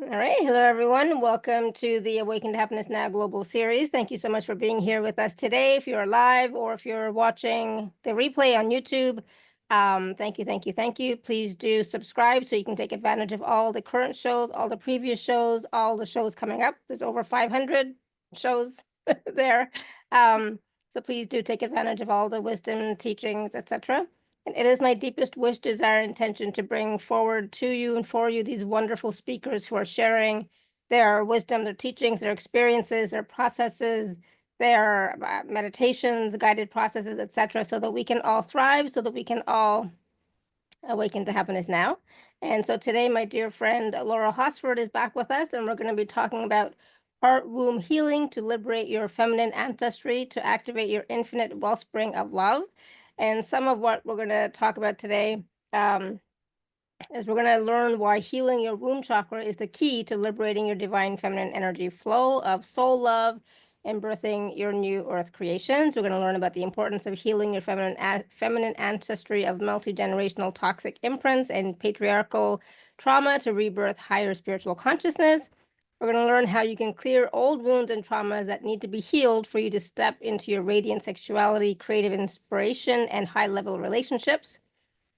All right. Hello, everyone. Welcome to the Awaken to Happiness Now Global Series. Thank you so much for being here with us today. If you're live or if you're watching the replay on YouTube, thank you, thank you, thank you. Please do subscribe so you can take advantage of all the current shows, all the previous shows, all the shows coming up. There's over 500 shows there. So please do take advantage of all the wisdom, teachings, etc. And it is my deepest wish, desire, and intention to bring forward to you and for you these wonderful speakers who are sharing their wisdom, their teachings, their experiences, their processes, their meditations, guided processes, etc., so that we can all thrive, so that we can all awaken to happiness now. And so today, my dear friend Laura Hosford is back with us, and we're going to be talking about heart womb healing to liberate your feminine ancestry, to activate your infinite wellspring of love. And some of what we're going to talk about today is we're going to learn why healing your womb chakra is the key to liberating your divine feminine energy flow of soul love and birthing your new earth creations. We're going to learn about the importance of healing your feminine ancestry of multi-generational toxic imprints and patriarchal trauma to rebirth higher spiritual consciousness. We're going to learn how you can clear old wounds and traumas that need to be healed for you to step into your radiant sexuality, creative inspiration, and high-level relationships.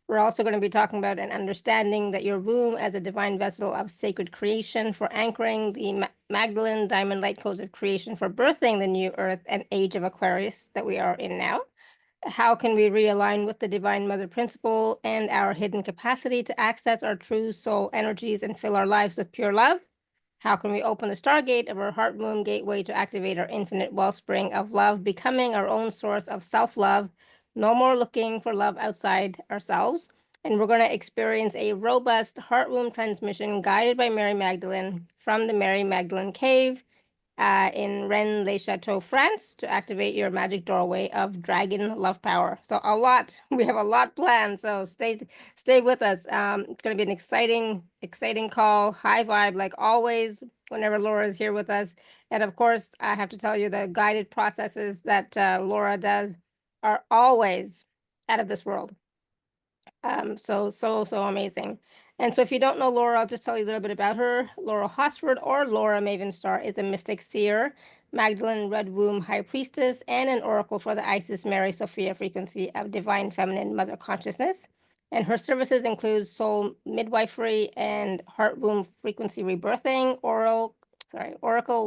We're also going to be talking about and understanding that your womb as a divine vessel of sacred creation for anchoring the Magdalene diamond light codes of creation for birthing the new earth and age of Aquarius that we are in now. How can we realign with the divine mother principle and our hidden capacity to access our true soul energies and fill our lives with pure love? How can we open the stargate of our heart womb gateway to activate our infinite wellspring of love, becoming our own source of self-love? No more looking for love outside ourselves. And we're going to experience a robust heart womb transmission guided by Mary Magdalene from the Mary Magdalene Cave in Rennes-le-Château, France, to activate your magic doorway of dragon love power. So we have a lot planned. So stay with us. It's going to be an exciting call, high vibe, like always, whenever Laura is here with us. And of course, I have to tell you the guided processes that Laura does are always out of this world. So amazing. And so if you don't know Laura, I'll just tell you a little bit about her. Laura Hosford, or Laura Mavenstar, is a mystic seer, Magdalene Red Womb High Priestess, and an oracle for the Isis Mary Sophia frequency of divine feminine mother consciousness. And her services include soul midwifery and heart womb frequency rebirthing, oracle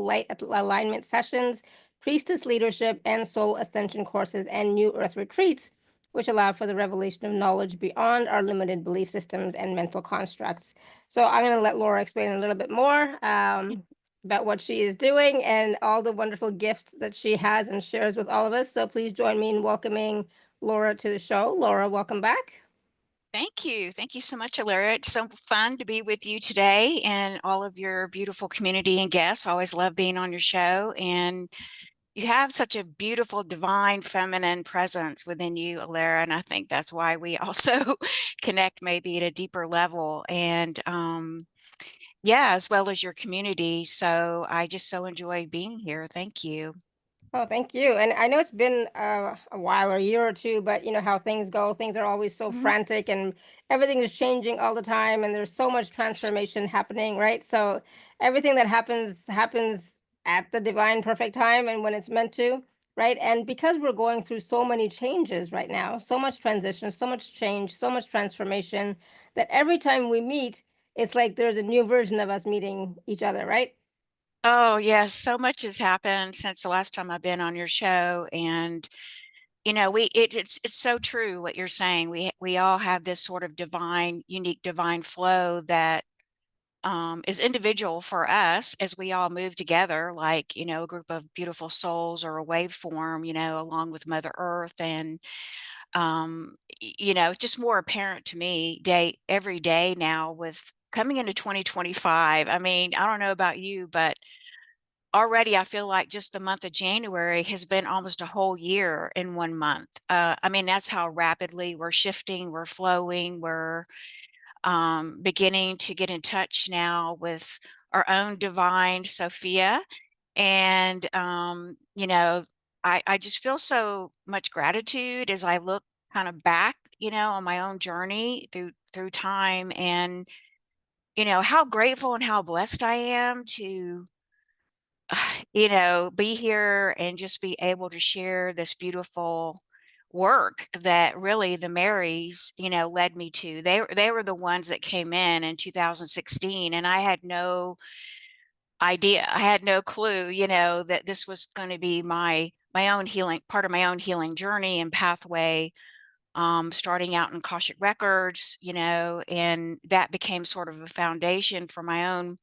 light alignment sessions, priestess leadership, and soul ascension courses and new earth retreats, which allow for the revelation of knowledge beyond our limited belief systems and mental constructs. So I'm going to let Laura explain a little bit more about what she is doing and all the wonderful gifts that she has and shares with all of us. So please join me in welcoming Laura to the show. Laura, welcome back. Thank you. Thank you so much, Laura. It's so fun to be with you today and all of your beautiful community and guests. I always love being on your show. And you have such a beautiful, divine, feminine presence within you, Alara. And I think that's why we also connect maybe at a deeper level. And yeah, as well as your community. So I just so enjoy being here. Thank you. Oh, thank you. And I know it's been a while or a year or two, but you know how things go. Things are always so Mhm. frantic and everything is changing all the time and there's so much transformation happening, right? So everything that happens at the divine perfect time and when it's meant to, right? And because we're going through so many changes right now, so much transition, so much change, so much transformation, that every time we meet, it's like there's a new version of us meeting each other, right? Oh, yes. So much has happened since the last time I've been on your show. And it's so true what you're saying. We all have this sort of unique divine flow that is individual for us as we all move together, like a group of beautiful souls or a waveform, along with Mother Earth. And it's just more apparent to me every day now with coming into 2025. I mean, I don't know about you, but already I feel like just the month of January has been almost a whole year in 1 month. I mean, that's how rapidly we're shifting, we're flowing, we're beginning to get in touch now with our own divine Sophia. And, I just feel so much gratitude as I look kind of back, on my own journey through time. And how grateful and how blessed I am to, be here and just be able to share this beautiful work that really the Marys, led me to. They were the ones that came in 2016, and I had no idea. I had no clue, that this was going to be my own healing, part of my own healing journey and pathway, starting out in Akashic Records, and that became sort of a foundation for my own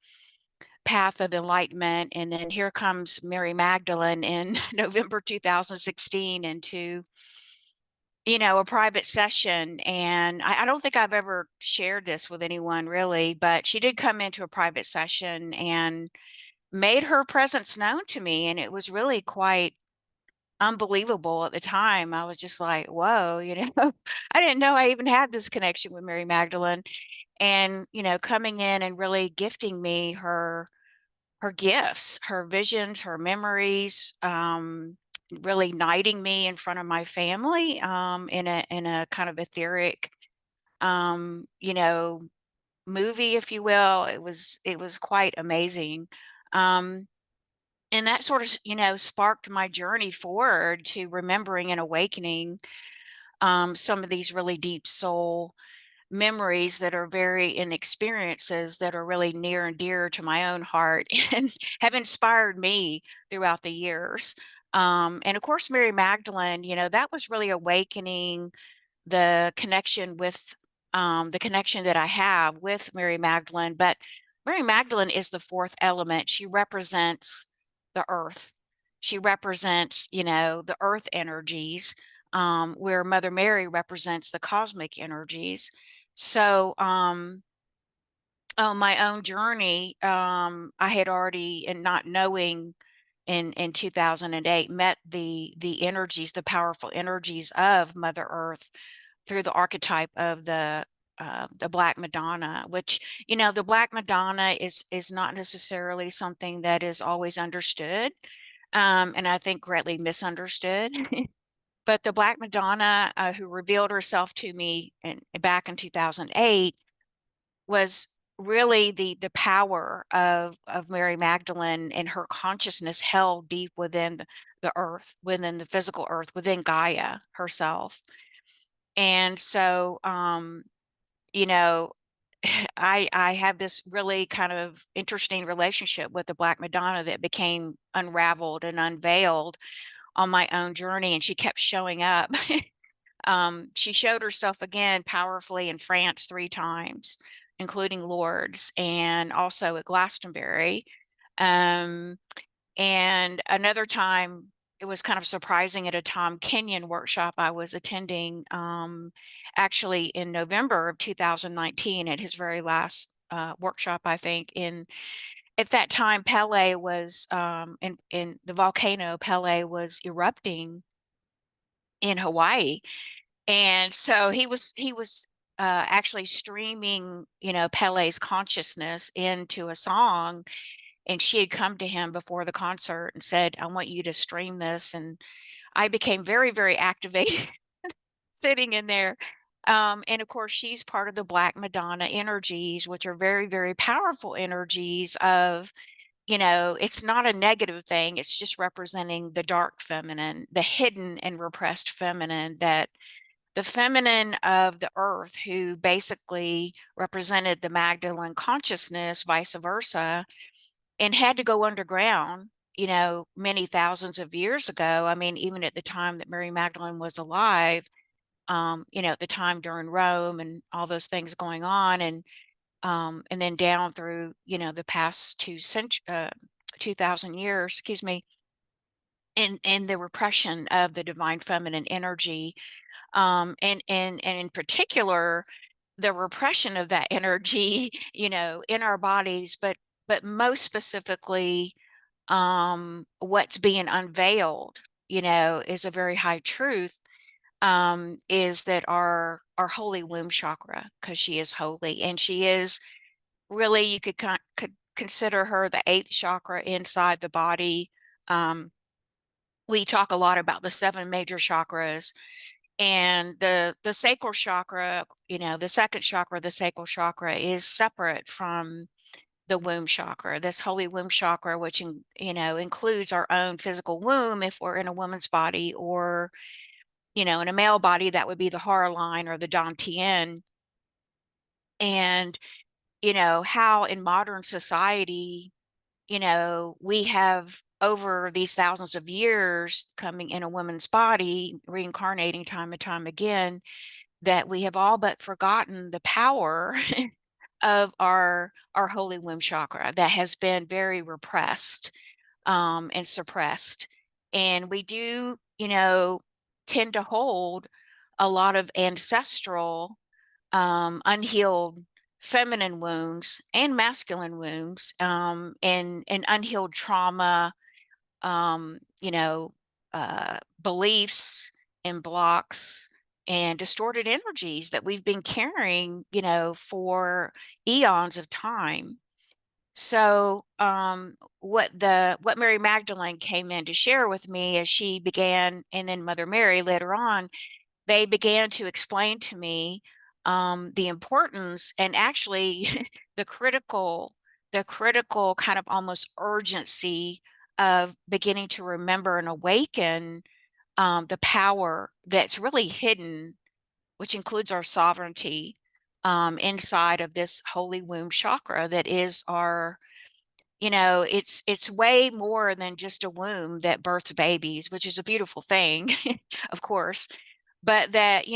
path of enlightenment. And then here comes Mary Magdalene in November 2016 into, a private session. And I don't think I've ever shared this with anyone really, but she did come into a private session and made her presence known to me. And it was really quite unbelievable at the time. I was just like, whoa, I didn't know I even had this connection with Mary Magdalene. And, coming in and really gifting me her gifts, her visions, her memories, really knighting me in front of my family, in a kind of etheric, um, you know, movie, if you will. It was quite amazing. Um, and that sort of, sparked my journey forward to remembering and awakening, some of these really deep soul memories that are very and experiences that are really near and dear to my own heart and have inspired me throughout the years. And of course, Mary Magdalene, that was really awakening the connection with, the connection that I have with Mary Magdalene. But Mary Magdalene is the fourth element. She represents the earth. She represents, the earth energies, where Mother Mary represents the cosmic energies. So, on my own journey, I had already, and not knowing, in 2008, met the energies, the powerful energies of Mother Earth through the archetype of the Black Madonna, which, the Black Madonna is not necessarily something that is always understood, and I think greatly misunderstood. But the Black Madonna, who revealed herself to me back in 2008, was really the power of Mary Magdalene and her consciousness held deep within the earth, within the physical earth, within Gaia herself. And so, you know, I have this really kind of interesting relationship with the Black Madonna that became unraveled and unveiled on my own journey, and she kept showing up. She showed herself again powerfully in France 3 times, including Lourdes and also at Glastonbury. Um, and another time, it was kind of surprising at a Tom Kenyon workshop I was attending, actually in November of 2019 at his very last workshop, I think. At that time, Pele was, in the volcano, Pele was erupting in Hawaii. And so he was actually streaming, Pele's consciousness into a song, and she had come to him before the concert and said, "I want you to stream this." And I became very, very activated sitting in there. And of course, she's part of the Black Madonna energies, which are very, very powerful energies of, it's not a negative thing. It's just representing the dark feminine, the hidden and repressed feminine, that the feminine of the earth, who basically represented the Magdalene consciousness, vice versa, and had to go underground, many thousands of years ago. I mean, even at the time that Mary Magdalene was alive, at the time during Rome and all those things going on, and then down through, the past 2,000 years, excuse me, in the repression of the divine feminine energy, and in particular, the repression of that energy, in our bodies, but most specifically, what's being unveiled, is a very high truth, is that our holy womb chakra, because she is holy, and she is really, you could consider her the eighth chakra inside the body. We talk a lot about the seven major chakras, And the sacral chakra, the second chakra, the sacral chakra, is separate from the womb chakra, this holy womb chakra, which includes our own physical womb if we're in a woman's body, or in a male body, that would be the hara line or the dantian. And how in modern society, we have over these thousands of years coming in a woman's body, reincarnating time and time again, that we have all but forgotten the power of our holy womb chakra that has been very repressed, and suppressed. And we do, tend to hold a lot of ancestral, unhealed feminine wounds and masculine wounds, and unhealed trauma, um, you know, beliefs and blocks and distorted energies that we've been carrying, for eons of time. So, what Mary Magdalene came in to share with me as she began, and then Mother Mary later on, they began to explain to me, the importance, and actually the critical, kind of almost urgency of beginning to remember and awaken, the power that's really hidden, which includes our sovereignty, inside of this holy womb chakra that is our, it's way more than just a womb that births babies, which is a beautiful thing, of course, but that,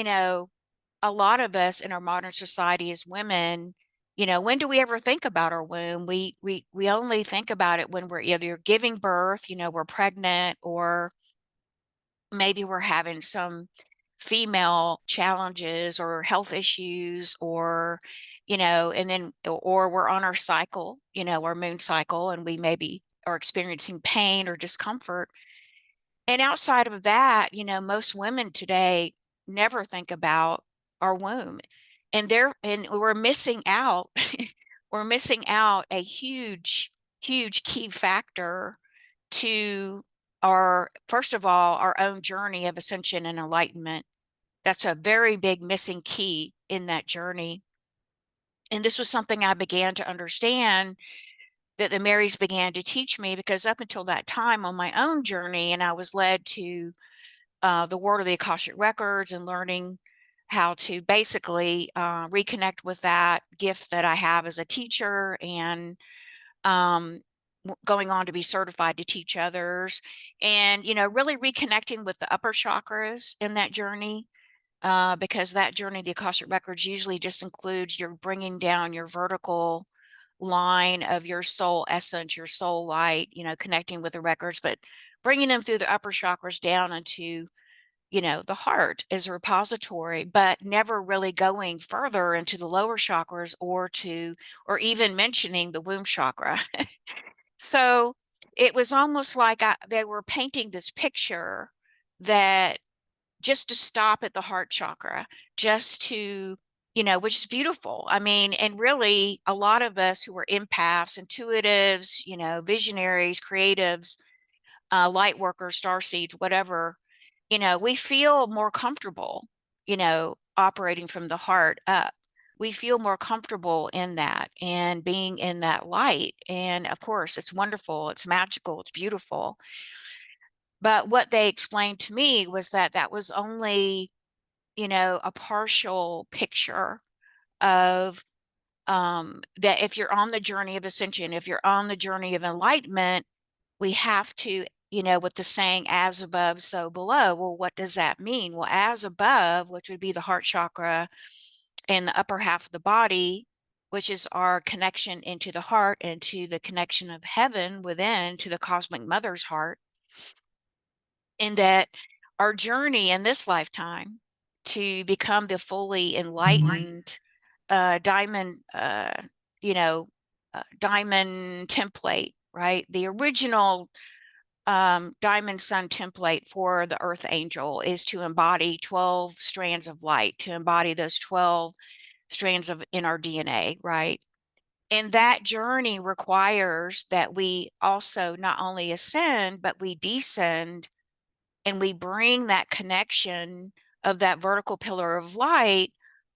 a lot of us in our modern society as women, when do we ever think about our womb? We only think about it when we're either giving birth, we're pregnant, or maybe we're having some female challenges or health issues, or and then, or we're on our cycle, our moon cycle, and we maybe are experiencing pain or discomfort. And outside of that, most women today never think about our womb. And we're missing out. We're missing out a huge, huge key factor to our, first of all, our own journey of ascension and enlightenment. That's a very big missing key in that journey. And this was something I began to understand, that the Marys began to teach me, because up until that time on my own journey, and I was led to the world of the Akashic Records and learning how to basically reconnect with that gift that I have as a teacher, and um, going on to be certified to teach others, and, really reconnecting with the upper chakras in that journey. Because that journey, the Akashic Records, usually just includes your bringing down your vertical line of your soul essence, your soul light, connecting with the records, but bringing them through the upper chakras down into, the heart as a repository, but never really going further into the lower chakras, or even mentioning the womb chakra. So it was almost like they were painting this picture that just to stop at the heart chakra, just to, which is beautiful. I mean, and really a lot of us who are empaths, intuitives, visionaries, creatives, light workers, star seeds, whatever, we feel more comfortable, operating from the heart up. We feel more comfortable in that and being in that light. And of course, it's wonderful, it's magical, it's beautiful. But what they explained to me was that that was only, a partial picture of, that if you're on the journey of ascension, if you're on the journey of enlightenment, we have to, with the saying, as above, so below. Well, what does that mean? Well, as above, which would be the heart chakra and the upper half of the body, which is our connection into the heart and to the connection of heaven within, to the cosmic mother's heart. In that our journey in this lifetime to become the fully enlightened diamond, diamond template, right? The original diamond sun template for the earth angel is to embody 12 strands of light, to embody those 12 strands of in our DNA, right? And that journey requires that we also not only ascend, but we descend, and we bring that connection of that vertical pillar of light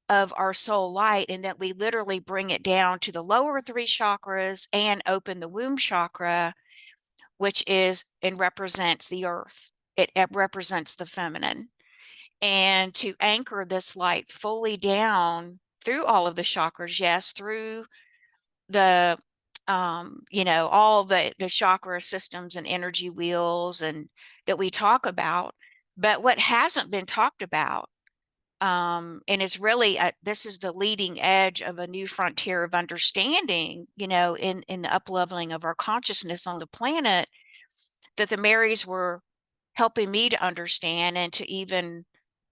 of our soul light, and that we literally bring it down to the lower three chakras and open the womb chakra, which is and represents the earth. It represents the feminine. And to anchor this light fully down through all of the chakras, yes, through the all the chakra systems and energy wheels and that we talk about. But what hasn't been talked about, and it's really this is the leading edge of a new frontier of understanding, in the up-leveling of our consciousness on the planet, that the Marys were helping me to understand, and to even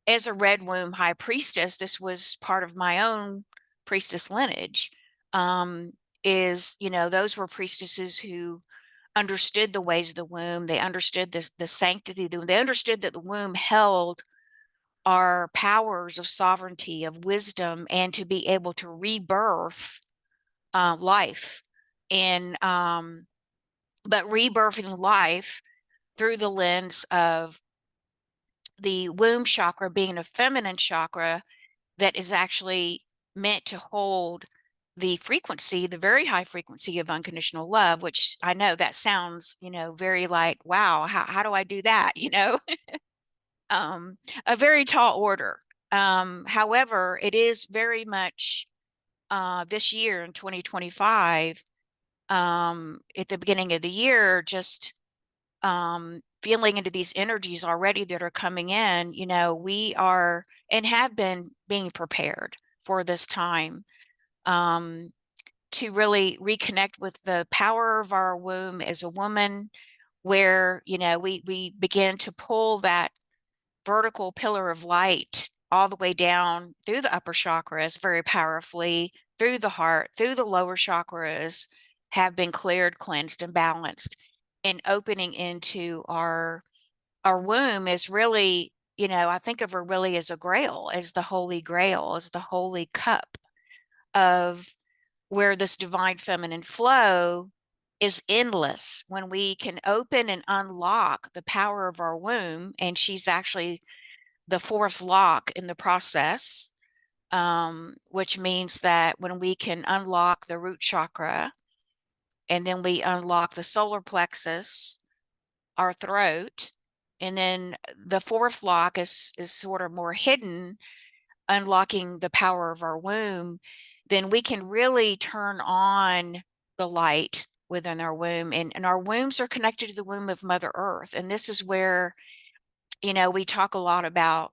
as a red womb high priestess, this was part of my own priestess lineage. Those were priestesses who understood the ways of the womb. They understood the sanctity of the womb. They understood that the womb held our powers of sovereignty, of wisdom, and to be able to rebirth life. But rebirthing life through the lens of the womb chakra being a feminine chakra that is actually meant to hold the frequency, the very high frequency of unconditional love, which I know that sounds, very like, wow, how do I do that? A very tall order. However, it is very much this year in 2025, at the beginning of the year, just feeling into these energies already that are coming in. We are and have been being prepared for this time, to really reconnect with the power of our womb as a woman, where, we begin to pull that vertical pillar of light all the way down through the upper chakras very powerfully, through the heart, through the lower chakras, have been cleared, cleansed, and balanced. And opening into our womb is really, I think of her really as a grail, as the holy grail, as the holy cup of where this divine feminine flow is endless. When we can open and unlock the power of our womb, and she's actually the fourth lock in the process, which means that when we can unlock the root chakra, and then we unlock the solar plexus, our throat, and then the fourth lock is sort of more hidden, unlocking the power of our womb, then we can really turn on the light within our womb. And our wombs are connected to the womb of Mother Earth. And this is where, we talk a lot about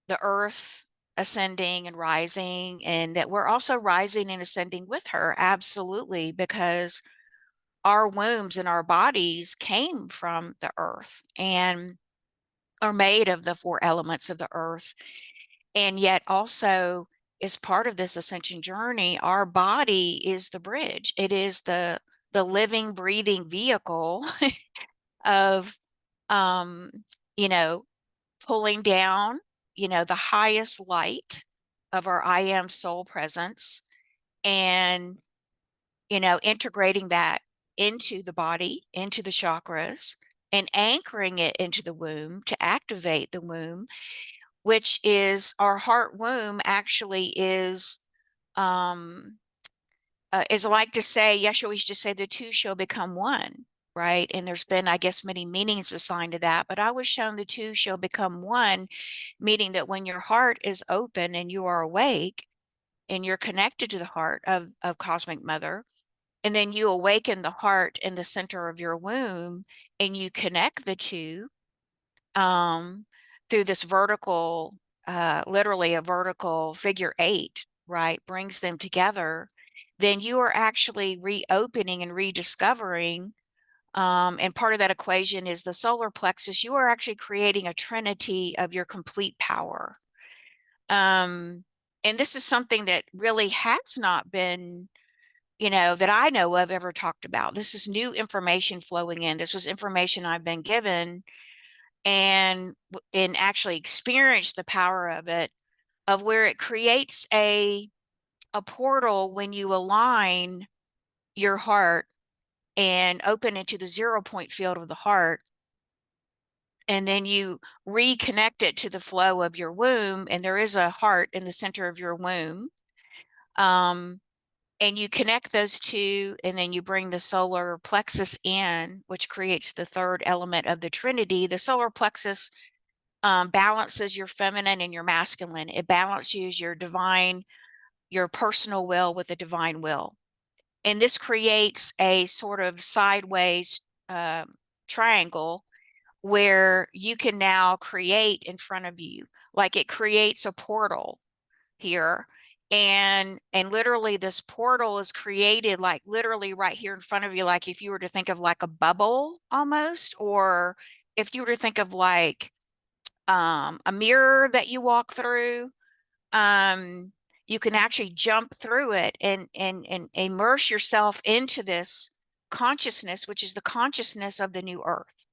the earth ascending and rising, and that we're also rising and ascending with her. Absolutely, because our wombs and our bodies came from the earth and are made of the four elements of the earth. And yet also, as part of this ascension journey, our body is the bridge. It is the living, breathing vehicle of, you know, pulling down, the highest light of our I am soul presence, and, integrating that into the body, into the chakras, and anchoring it into the womb to activate the womb, which is our heart womb. Actually is like to say, Yeshua used to say, the two shall become one, right? And there's been, I guess, many meanings assigned to that, but I was shown the two shall become one, meaning that when your heart is open and you are awake and you're connected to the heart of Cosmic Mother, and then you awaken the heart in the center of your womb, and you connect the two, through this vertical, literally a vertical figure eight, right, brings them together, then you are actually reopening and rediscovering. And part of that equation is the solar plexus. You are actually creating a trinity of your complete power. And this is something that really has not been, that I know of, ever talked about. This is new information flowing in. This was information I've been given, and actually experienced the power of it, of where it creates a portal when you align your heart and open into the 0 point field of the heart. and then you reconnect it to the flow of your womb, and there is a heart in the center of your womb. And you connect those two, and then you bring the solar plexus in, which creates the third element of the Trinity. The solar plexus balances your feminine and your masculine. It balances your divine, your personal will with the divine will. And this creates a sort of sideways triangle where you can now create in front of you. Like it creates a portal here. And literally this portal is created like literally right here in front of you. Like if you were to think of like a bubble almost, or if you were to think of like a mirror that you walk through, you can actually jump through it and immerse yourself into this consciousness, which is the consciousness of the new earth.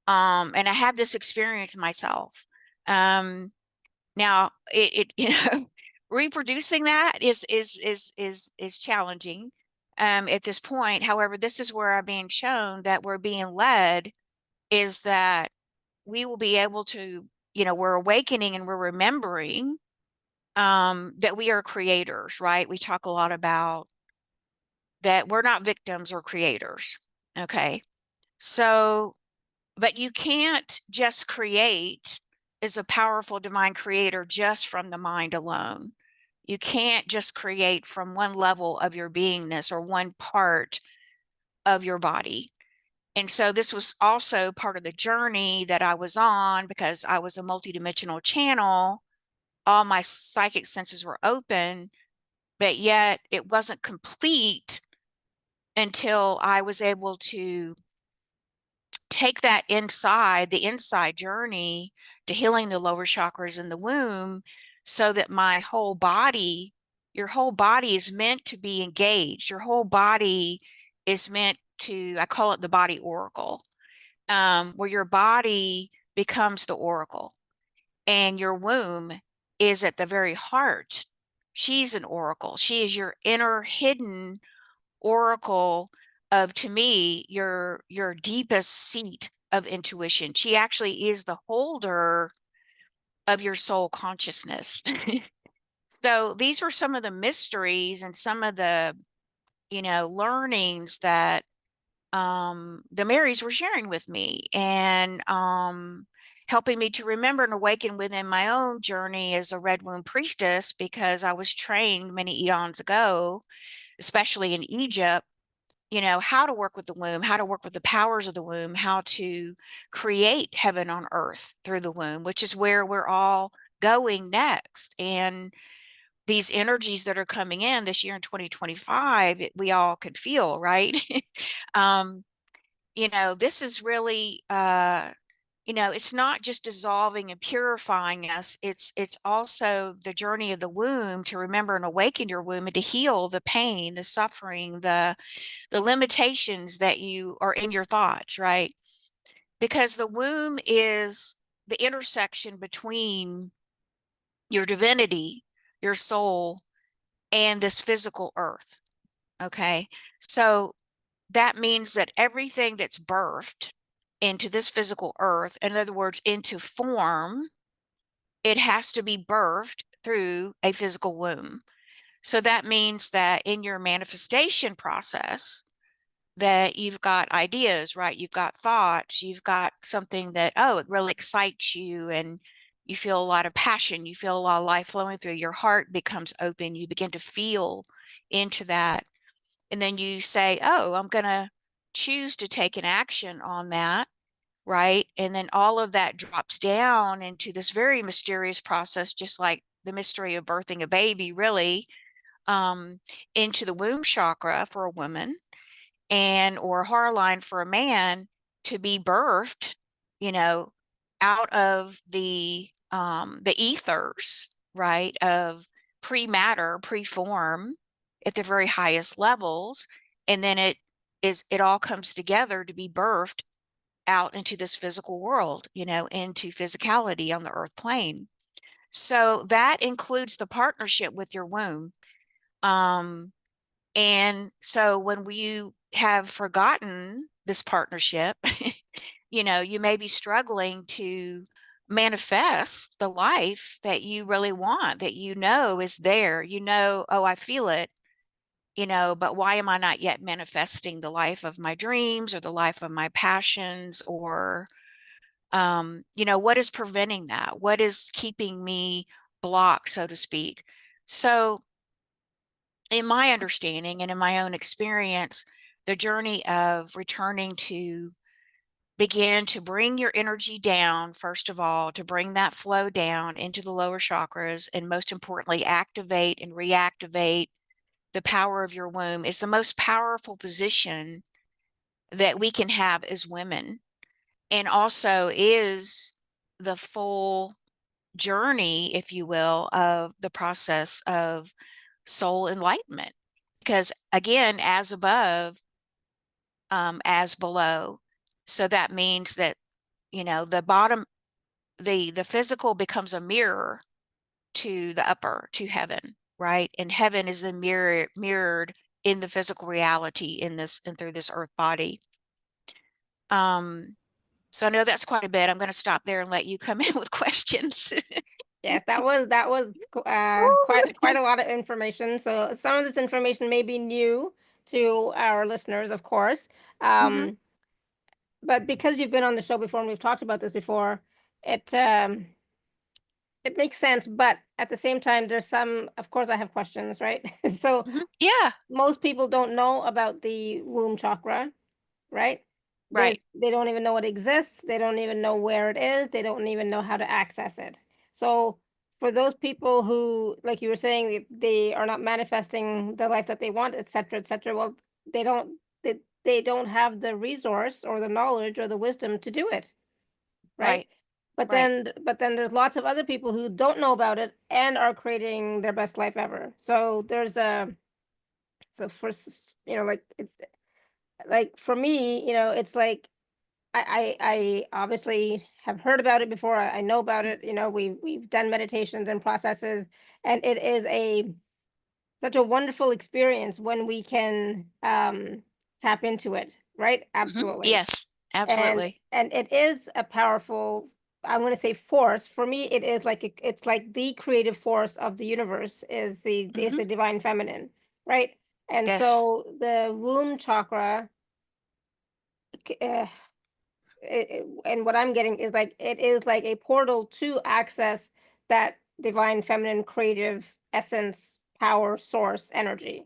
And I have this experience myself. Now it you know, reproducing that is challenging at this point. However, this is where I'm being shown that we're being led is that we will be able to, you know, we're awakening and we're remembering that we are creators, right? We talk a lot about that we're not victims or creators. Okay. So, but you can't just create as a powerful divine creator just from the mind alone. You can't just create from one level of your beingness or one part of your body. And so this was also part of the journey that I was on because I was a multidimensional channel. All my psychic senses were open, but yet it wasn't complete until I was able to take that inside, the inside journey to healing the lower chakras in the womb so that my whole body, your whole body is meant to be engaged. Your whole body is meant to, I call it the body oracle, where your body becomes the oracle and your womb is at the very heart. She's an oracle. She is your inner hidden oracle of, to me, your deepest seat of intuition. She actually is the holder of your soul consciousness. So these were some of the mysteries and some of the, you know, learnings that the Marys were sharing with me and helping me to remember and awaken within my own journey as a red womb priestess, because I was trained many eons ago, especially in Egypt, you know, how to work with the womb, how to work with the powers of the womb, how to create heaven on earth through the womb, which is where we're all going next. And these energies that are coming in this year in 2025, we all could feel, right? um, you know, this is really, you know, it's not just dissolving and purifying us. It's also the journey of the womb to remember and awaken your womb and to heal the pain, the suffering, the limitations that you are in your thoughts, right? Because the womb is the intersection between your divinity, your soul, and this physical earth. Okay. So that means that everything that's birthed into this physical earth, in other words, into form, it has to be birthed through a physical womb. So that means that in your manifestation process, that you've got ideas, right? You've got thoughts, you've got something that, oh, it really excites you and you feel a lot of passion, you feel a lot of life flowing through, your heart becomes open, you begin to feel into that. And then you say, oh, I'm going to choose to take an action on that, right? And then all of that drops down into this very mysterious process, just like the mystery of birthing a baby, really, into the womb chakra for a woman and or a heart line for a man to be birthed, you know, out of the ethers, right, of pre-matter, pre-form at the very highest levels, and then it all comes together to be birthed out into this physical world, you know, into physicality on the earth plane. So that includes the partnership with your womb. And so when you have forgotten this partnership, you may be struggling to manifest the life that you really want, that is there. Oh, I feel it, but why am I not yet manifesting the life of my dreams or the life of my passions? Or what is preventing that? What is keeping me blocked, so to speak? So in my understanding and in my own experience, the journey of returning to begin to bring your energy down, first of all, to bring that flow down into the lower chakras, and most importantly, activate and reactivate the power of your womb is the most powerful position that we can have as women, and also is the full journey, if you will, of the process of soul enlightenment. Because again, as above, as below. So that means that, the bottom, the physical becomes a mirror to the upper, to heaven, right? And heaven is then mirrored in the physical reality in this and through this earth body. So I know that's quite a bit. I'm going to stop there and let you come in with questions. Yes, that was quite a lot of information. So some of this information may be new to our listeners, of course. Mhm. But because you've been on the show before and we've talked about this before, it it makes sense. But at the same time, there's some, of course, I have questions, right? So Mhm. Yeah, most people don't know about the womb chakra, right? right, They don't even know it exists. They don't even know where it is. They don't even know how to access it. So for those people who, like you were saying, they are not manifesting the life that they want, et cetera, well, they don't they don't have the resource or the knowledge or the wisdom to do it, right? right, right. But then there's lots of other people who don't know about it and are creating their best life ever. So there's a so for like for me, it's like I obviously have heard about it before. I know about it. We've done meditations and processes, and it is a such a wonderful experience when we can tap into it, right? Mhm. Absolutely. Yes, And absolutely. and it is a powerful, I'm going to say force. For me, it is like it's like the creative force of the universe is Mhm. the divine feminine, right? And Yes. so the womb chakra, uh, and what I'm getting is like it is like a portal to access that divine feminine creative essence, power, source, energy.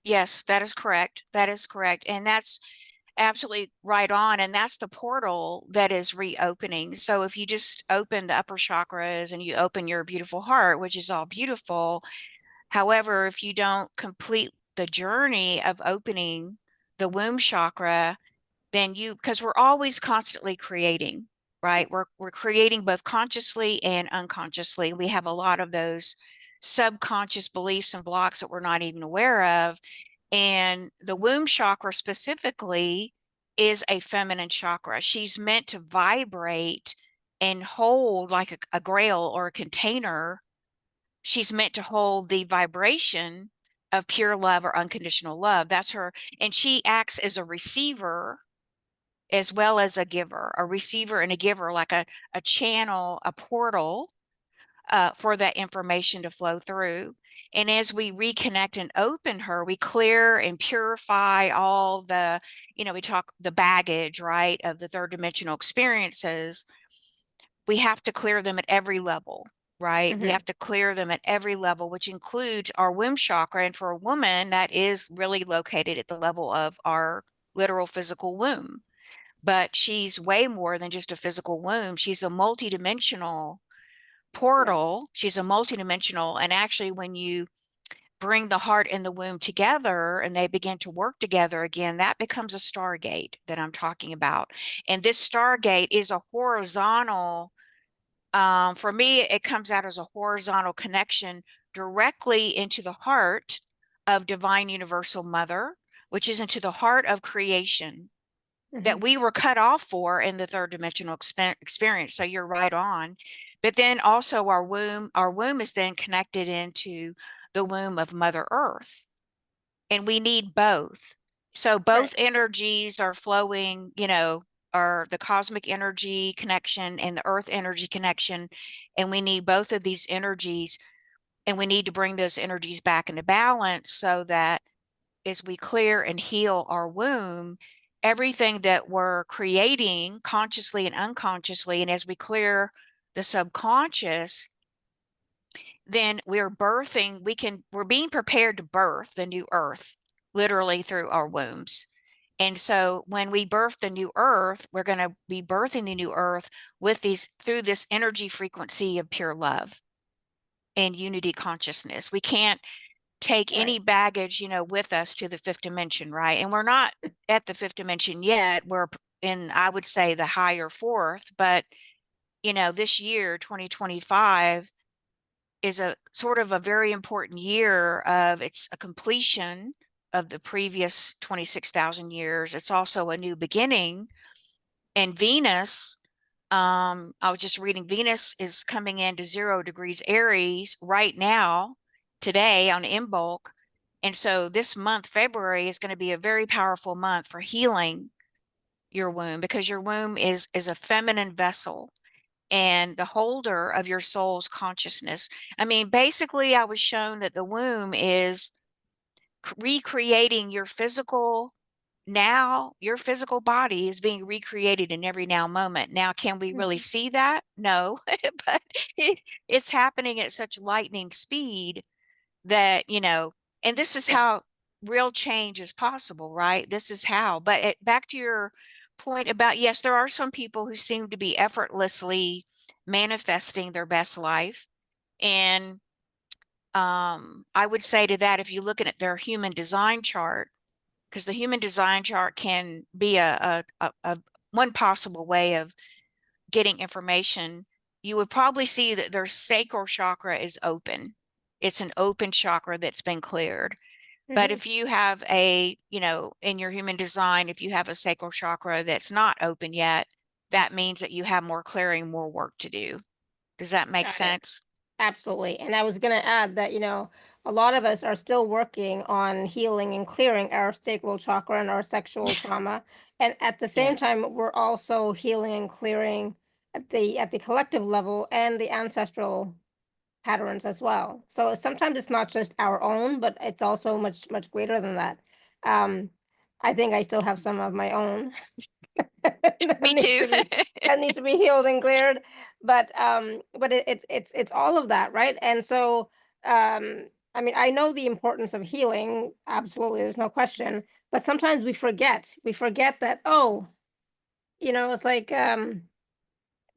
Yes, that is correct. That is correct. And that's absolutely right on. And that's the portal that is reopening. So if you just open the upper chakras and you open your beautiful heart, which is all beautiful, however, if you don't complete the journey of opening the womb chakra, then because we're always constantly creating, right? We're creating both consciously and unconsciously. We have a lot of those subconscious beliefs and blocks that we're not even aware of. And the womb chakra specifically is a feminine chakra. She's meant to vibrate and hold like a grail or a container. She's meant to hold the vibration of pure love or unconditional love. That's her. And she acts as a receiver as well as a giver, a receiver and a giver, like a channel, a portal for that information to flow through. And as we reconnect and open her, we clear and purify all we talk the baggage, right, of the third dimensional experiences. We have to clear them at every level, right? We Hmm. have to clear them at every level, which includes our womb chakra. And for a woman, that is really located at the level of our literal physical womb. But she's way more than just a physical womb. She's a multidimensional Right. portal. She's a multidimensional. And actually, when you bring the heart and the womb together and they begin to work together again, that becomes a stargate that I'm talking about. And this stargate is a horizontal, for me, it comes out as a horizontal connection directly into the heart of Divine Universal Mother, which is into the heart of creation that Hmm. we were cut off for in the third dimensional experience. So you're right on. But then also our womb is then connected into the womb of Mother Earth. And we need both. So Right. both energies are flowing, are the cosmic energy connection and the earth energy connection. And we need both of these energies, and we need to bring those energies back into balance so that as we clear and heal our womb, everything that we're creating consciously and unconsciously, and as we clear the subconscious, then we're being prepared to birth the new earth, literally through our wombs. And so when we birth the new earth, we're going to be birthing the new earth through this energy frequency of pure love and unity consciousness. We can't take any baggage, with us to the fifth dimension, right? And we're not at the fifth dimension yet. We're in, I would say, the higher fourth, but this year, 2025, is a sort of a very important year of, it's a completion of the previous 26,000 years. It's also a new beginning. And Venus, I was just reading, Venus is coming into 0 degrees Aries right now, today on Imbolc. And so this month, February, is going to be a very powerful month for healing your womb, because your womb is a feminine vessel and the holder of your soul's consciousness. I mean, basically, I was shown that the womb is recreating your physical. Now your physical body is being recreated in every now moment. Now, can we really see that? No, but it's happening at such lightning speed that, and this is how real change is possible, right? This is how. But back to your point about, yes, there are some people who seem to be effortlessly manifesting their best life. And I would say to that, if you look at their human design chart, because the human design chart can be a one possible way of getting information, you would probably see that their sacral chakra is open. It's an open chakra that's been cleared. But if you have in your human design, if you have a sacral chakra that's not open yet, that means that you have more clearing, more work to do. Does that make sense? Absolutely. And I was going to add that, a lot of us are still working on healing and clearing our sacral chakra and our sexual trauma. And at the same Yes. time, we're also healing and clearing at the collective level and the ancestral patterns as well. So sometimes it's not just our own, but it's also much, much greater than that. I think I still have some of my own that Me needs too. to be that needs to be healed and cleared. But it's all of that, right? And so I mean, I know the importance of healing, absolutely, there's no question. But sometimes we forget. We forget that, oh, it's like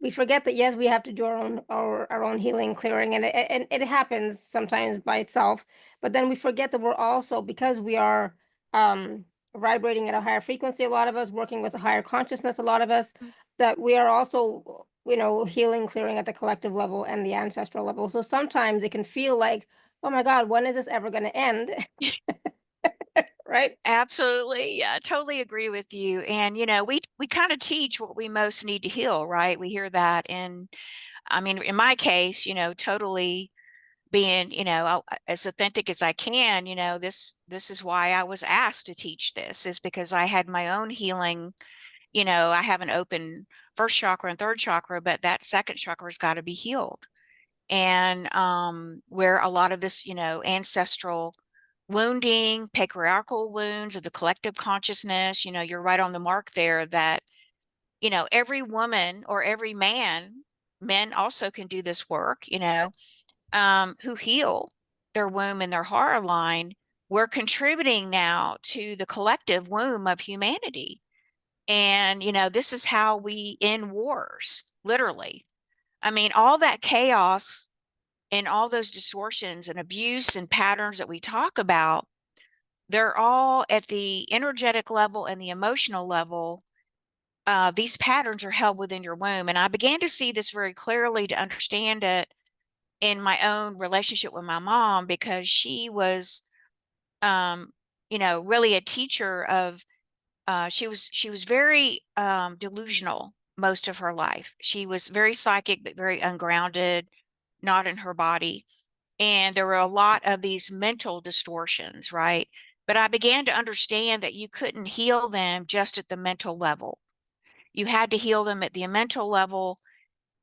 we forget that, yes, we have to do our own healing, clearing, and it happens sometimes by itself. But then we forget that we're also, because we are um vibrating at a higher frequency, a lot of us working with a higher consciousness, a lot of us, that we are also, healing, clearing at the collective level and the ancestral level. So sometimes it can feel like, oh my God, when is this ever going to end? Right? Absolutely. Yeah, I totally agree with you. And, we kind of teach what we most need to heal, right? We hear that. And I mean, in my case, totally being, as authentic as I can, this is why I was asked to teach this, is because I had my own healing. I have an open first chakra and third chakra, but that second chakra's got to be healed. And where a lot of this, ancestral wounding, patriarchal wounds of the collective consciousness, you're right on the mark there, that, every woman or every man, men also can do this work, who heal their womb and their heart line. We're contributing now to the collective womb of humanity. And, this is how we end wars, literally. I mean, all that chaos and all those distortions and abuse and patterns that we talk about, they're all at the energetic level and the emotional level. These patterns are held within your womb. And I began to see this very clearly, to understand it in my own relationship with my mom, because she was, really a teacher of, she was very delusional most of her life. She was very psychic, but very ungrounded, not in her body. And there were a lot of these mental distortions, right? But I began to understand that you couldn't heal them just at the mental level. you had to heal them at the mental level,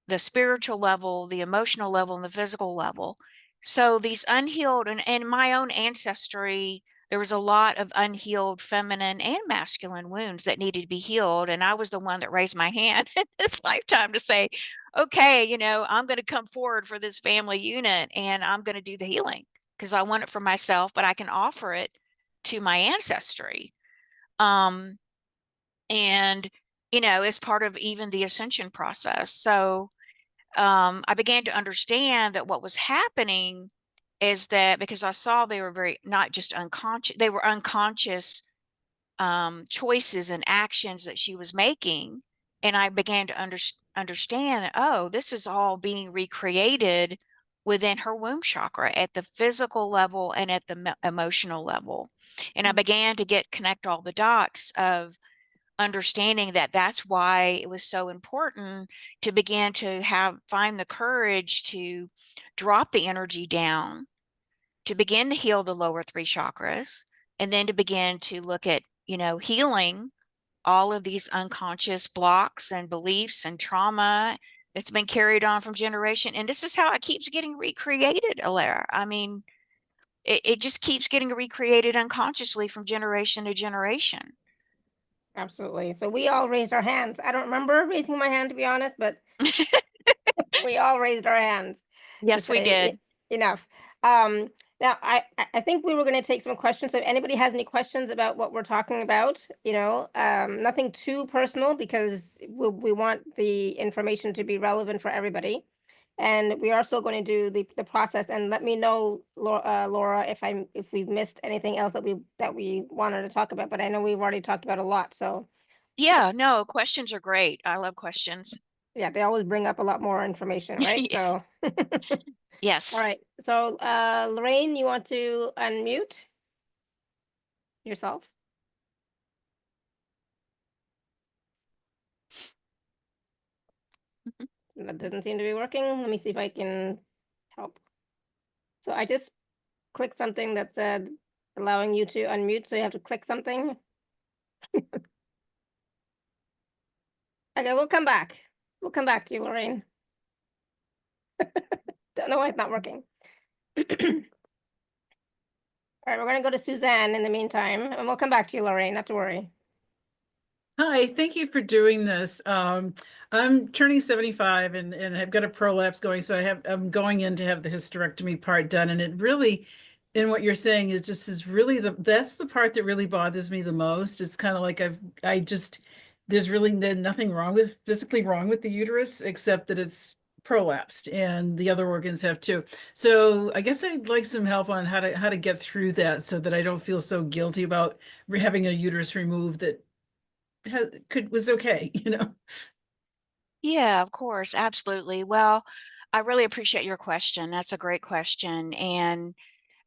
the spiritual level, the emotional level, and the physical level. So these unhealed, and in my own ancestry, there was a lot of unhealed feminine and masculine wounds that needed to be healed. And I was the one that raised my hand in this lifetime to say, okay, you know, I'm going to come forward for this family unit and I'm going to do the healing because I want it for myself, but I can offer it to my ancestry. Um, and, you know, as part of even the ascension process. So, I began to understand that what was happening is that because I saw they were very not just unconscious, they were unconscious choices and actions that she was making. And I began to understand, oh, this is all being recreated within her womb chakra at the physical level and at the emotional level. And I began to connect all the dots of understanding that that's why it was so important to begin to find the courage to drop the energy down, to begin to heal the lower three chakras, and then to begin to look at, you know, healing all of these unconscious blocks and beliefs and trauma that's been carried on from generation. And this is how it keeps getting recreated, Alara. I mean, it just keeps getting recreated unconsciously from generation to generation. Absolutely. So we all raised our hands. I don't remember raising my hand, to be honest, but we all raised our hands to Yes, we say did. enough. Now, I think we were going to take some questions. So if anybody has any questions about what we're talking about, you know, nothing too personal because we want the information to be relevant for everybody. And we are still going to do the process. And let me know, Laura, if we've missed anything else that we wanted to talk about. But I know we've already talked about a lot. So Yeah, no, questions are great. I love questions. yeah, they always bring up a lot more information, right? Yeah. So all Yes. right. So Lorraine, you want to unmute yourself? That doesn't seem to be working. Let me see if I can help. So I just clicked something that said allowing you to unmute. So you have to click something. Okay, we'll come back. We'll come back to you, Lorraine. Don't know why it's not working. All right, we're gonna go to Suzanne in the meantime, and we'll come back to you, Lorraine, not to worry. Hi, thank you for doing this. I'm turning 75 and I've got a prolapse going, so I'm going in to have the hysterectomy part done. And it really, in what you're saying is really that's the part that really bothers me the most. It's kind of like there's really nothing physically wrong with the uterus, except that it's prolapsed and the other organs have too. So I guess I'd like some help on how to get through that so that I don't feel so guilty about having a uterus removed that was okay, you know. Yeah, of course. Absolutely. Well, I really appreciate your question. That's a great question. And,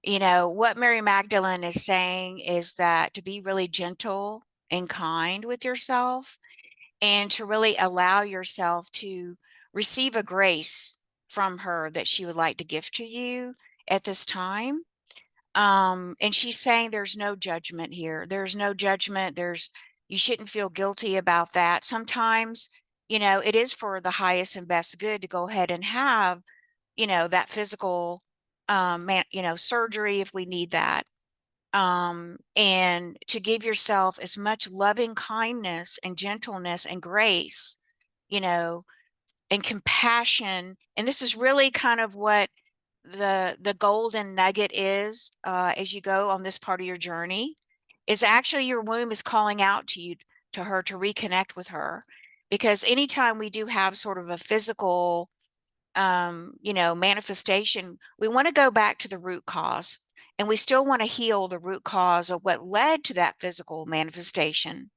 you know, what Mary Magdalene is saying is that to be really gentle and kind with yourself and to really allow yourself to receive a grace from her that she would like to gift to you at this time. And she's saying there's no judgment here. There's no judgment. You shouldn't feel guilty about that. Sometimes, you know, it is for the highest and best good to go ahead and have, you know, that physical, you know, surgery if we need that. And to give yourself as much loving kindness and gentleness and grace, you know, and compassion. And this is really kind of what the golden nugget is as you go on this part of your journey is actually your womb is calling out to her to reconnect with her, because anytime we do have sort of a physical you know, manifestation, we want to go back to the root cause, and we still want to heal the root cause of what led to that physical manifestation.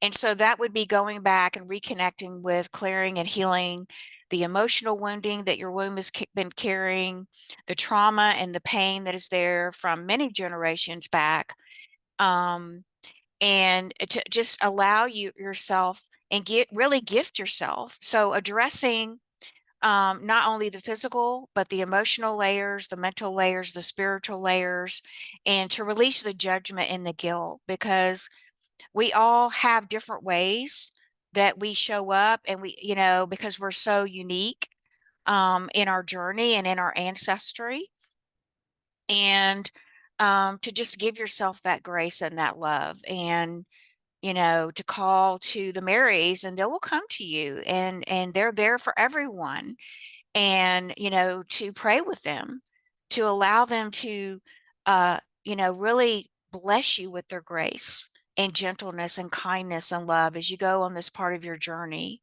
And so that would be going back and reconnecting with clearing and healing the emotional wounding that your womb has been carrying, the trauma and the pain that is there from many generations back. Um, and to just allow yourself and really gift yourself. So addressing not only the physical, but the emotional layers, the mental layers, the spiritual layers, and to release the judgment and the guilt, because we all have different ways that we show up and we, you know, because we're so unique in our journey and in our ancestry. And to just give yourself that grace and that love, and you know, to call to the Marys, and they will come to you, and they're there for everyone. And you know, to pray with them, to allow them to you know, really bless you with their grace and gentleness and kindness and love as you go on this part of your journey.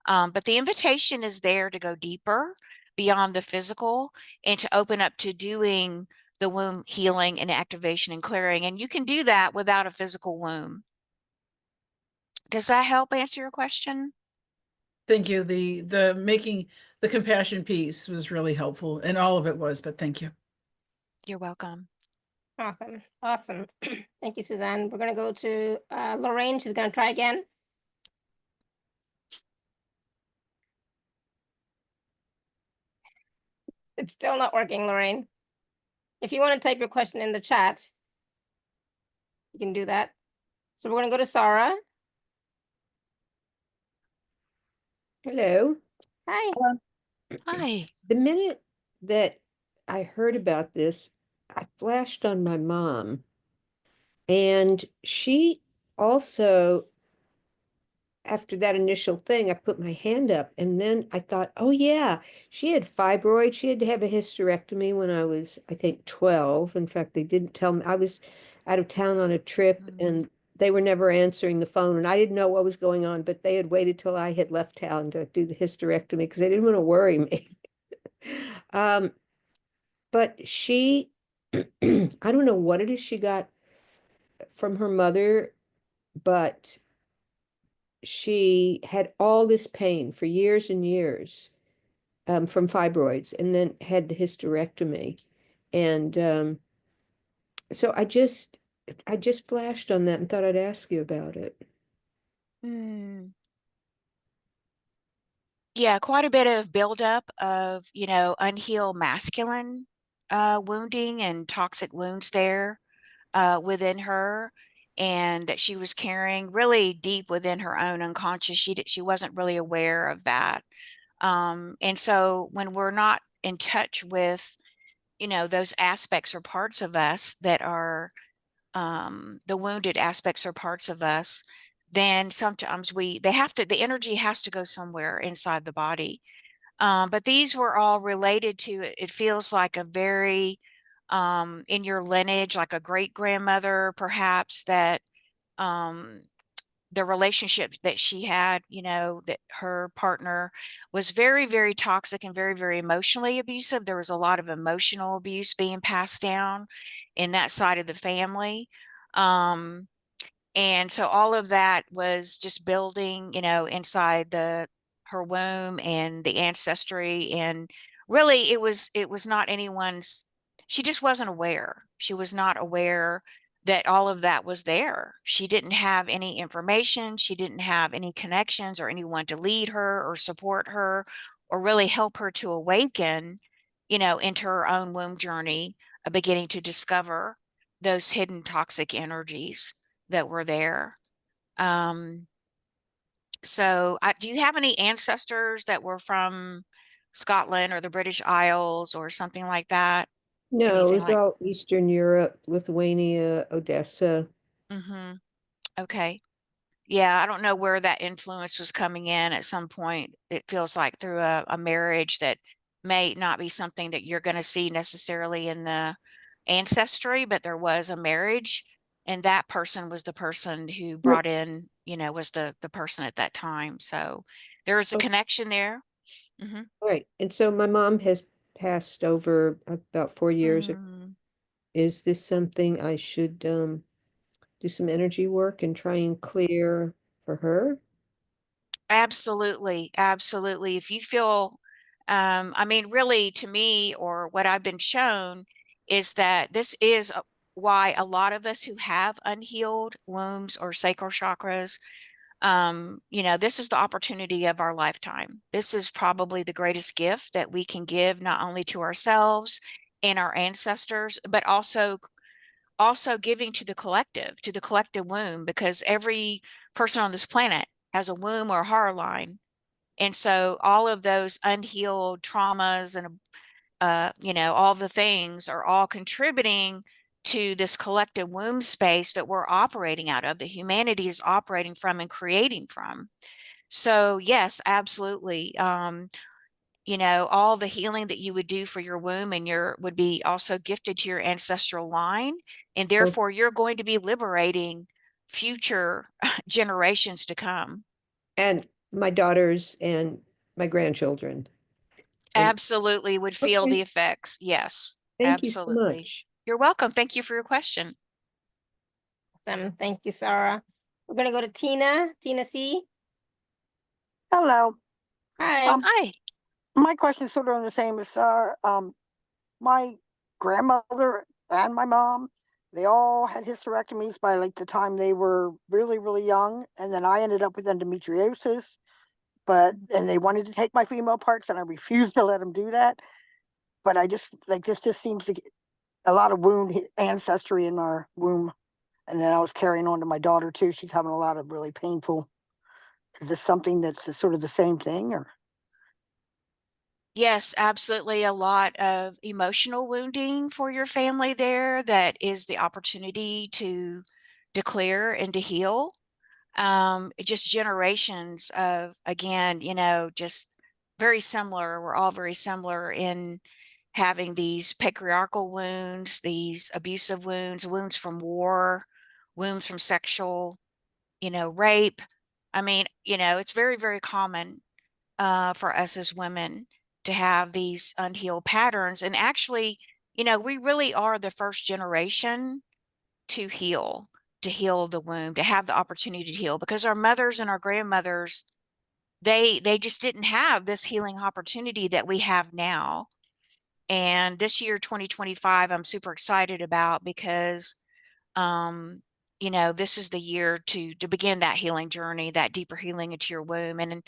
But the invitation is there to go deeper beyond the physical and to open up to doing the womb healing and activation and clearing. And you can do that without a physical womb. Does that help answer your question? Thank you. The making the compassion piece was really helpful, and all of it was, but thank you. You're welcome. Awesome. Awesome. Thank you, Suzanne. We're going to go to Lorraine. She's going to try again. It's still not working, Lorraine. If you want to type your question in the chat, you can do that. So we're going to go to Sarah. Hello. Hi. Hi. The minute that I heard about this, I flashed on my mom. And she also, after that initial thing, I put my hand up and then I thought, oh yeah, she had fibroids. She had to have a hysterectomy when I was, I think, 12. In fact, they didn't tell me. I was out of town on a trip and they were never answering the phone and I didn't know what was going on, but they had waited till I had left town to do the hysterectomy because they didn't want to worry me. But she, I don't know what it is she got from her mother, but she had all this pain for years and years from fibroids and then had the hysterectomy. And so I just flashed on that and thought I'd ask you about it. Yeah, quite a bit of buildup of, you know, unhealed masculine wounding and toxic wounds there within her, and that she was carrying really deep within her own unconscious. She wasn't really aware of that. And so when we're not in touch with, you know, those aspects or parts of us that are the wounded aspects or parts of us, then sometimes the energy has to go somewhere inside the body. But these were all related to, it feels like a very, in your lineage, like a great grandmother, perhaps, that um, the relationship that she had, you know, that her partner was very, very toxic and very, very emotionally abusive. There was a lot of emotional abuse being passed down in that side of the family. And so all of that was just building, you know, inside her womb and the ancestry. And really it was not anyone's, she just wasn't aware. She was not aware that all of that was there. She didn't have any information. She didn't have any connections or anyone to lead her or support her or really help her to awaken, you know, into her own womb journey, beginning to discover those hidden toxic energies that were there. So do you have any ancestors that were from Scotland or the British Isles or something like that? No, it Anything was like, all Eastern Europe, Lithuania, Odessa. okay. Yeah, I don't know where that influence was coming in at some point. It feels like through a marriage that may not be something that you're going to see necessarily in the ancestry, but there was a marriage, and that person was the person who No, brought in, you know, was the person at that time. So there is a oh, connection there. Mm-hmm. right. And so my mom has passed over about 4 years. Is this something I should do some energy work and try and clear for her? Absolutely, absolutely. If you feel, I mean, really, to me, or what I've been shown, is that this is why a lot of us who have unhealed wombs or sacral chakras, you know, this is the opportunity of our lifetime. This is probably the greatest gift that we can give, not only to ourselves and our ancestors, but also giving to the collective womb, because every person on this planet has a womb or a heart line. And so all of those unhealed traumas and, all the things are all contributing to this collective womb space that we're operating out of, that humanity is operating from and creating from. So yes, absolutely. All the healing that you would do for your womb and would be also gifted to your ancestral line. And therefore you're going to be liberating future generations to come. And my daughters and my grandchildren. And Absolutely would feel the effects. Yes, thank you so absolutely. much. You're welcome. Thank you for your question. Awesome. Thank you, Sarah. We're going to go to Tina. Tina C. Hello. Hi. Hi. My question is sort of on the same as Sarah. My grandmother and my mom, they all had hysterectomies by like the time they were really, really young. And then I ended up with endometriosis, and they wanted to take my female parts and I refused to let them do that. But I just like, this just seems to get a lot of wound ancestry in our womb. And then I was carrying on to my daughter too. She's having a lot of really painful. Is this something that's sort of the same thing or? Yes, absolutely. A lot of emotional wounding for your family there. That is the opportunity to declare and to heal. Just generations of, again, just very similar. We're all very similar in having these patriarchal wounds, these abusive wounds, wounds from war, wounds from sexual, rape. I mean, it's very, very common for us as women to have these unhealed patterns. And actually, we really are the first generation to heal the womb, to have the opportunity to heal, because our mothers and our grandmothers, they just didn't have this healing opportunity that we have now. And this year, 2025, I'm super excited about, because this is the year to begin that healing journey, that deeper healing into your womb. And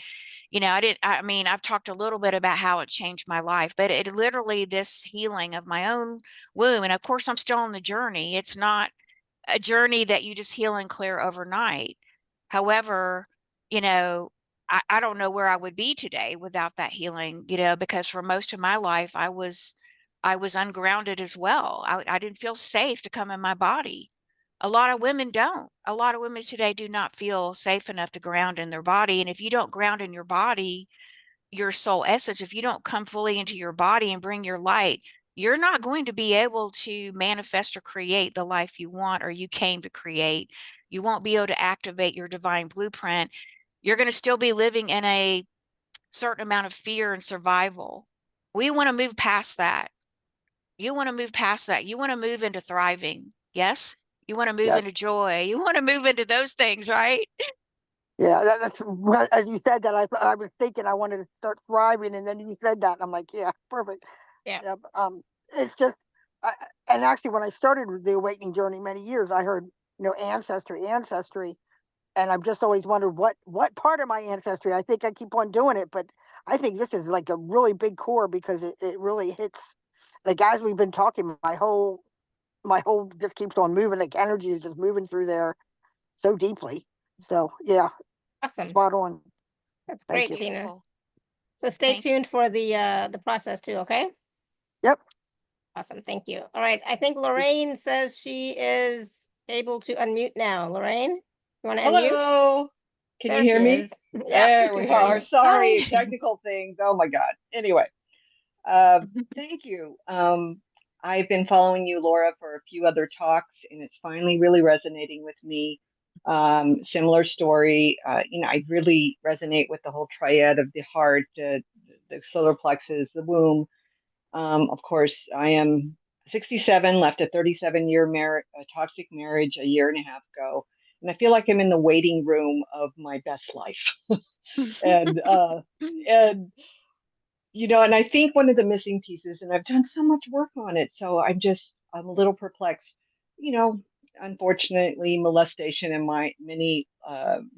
I've talked a little bit about how it changed my life, but it literally, this healing of my own womb, and of course I'm still on the journey. It's not a journey that you just heal and clear overnight. However, I don't know where I would be today without that healing, because for most of my life, I was ungrounded as well. I didn't feel safe to come in my body. A lot of women don't. A lot of women today do not feel safe enough to ground in their body. And if you don't ground in your body, your soul essence, if you don't come fully into your body and bring your light, you're not going to be able to manifest or create the life you want or you came to create. You won't be able to activate your divine blueprint. You're going to still be living in a certain amount of fear and survival. We want to move past that. You want to move past that. You want to move into thriving. Yes? You want to move into Yes. joy. You want to move into those things, right? Yeah, that's as you said that. I was thinking I wanted to start thriving, and then you said that, and I'm like, yeah, perfect. Yeah. Yep. It's just, and actually, when I started the awakening journey many years, I heard ancestry, and I've just always wondered what part of my ancestry. I think I keep on doing it, but I think this is like a really big core because it really hits. Like as we've been talking, my whole just keeps on moving. Like energy is just moving through there so deeply. So yeah. Awesome. Spot on. That's Thank great, you. Tina. Beautiful. So stay Thank you. tuned for the process too, okay? Yep. Awesome. Thank you. All right. I think Lorraine says she is able to unmute now. Lorraine, you want to unmute? Hello. Can There you hear she me? is. Yeah, we There can we hear are. you. Sorry, Hi. technical things. Oh my God. Anyway, thank you. I've been following you, Laura, for a few other talks, and it's finally really resonating with me. Similar story. I really resonate with the whole triad of the heart, the solar plexus, the womb. Of course, I am 67, left a 37-year toxic marriage a year and a half ago. And I feel like I'm in the waiting room of my best life. and and and I think one of the missing pieces, and I've done so much work on it, so I'm a little perplexed. You know, Unfortunately, molestation in my many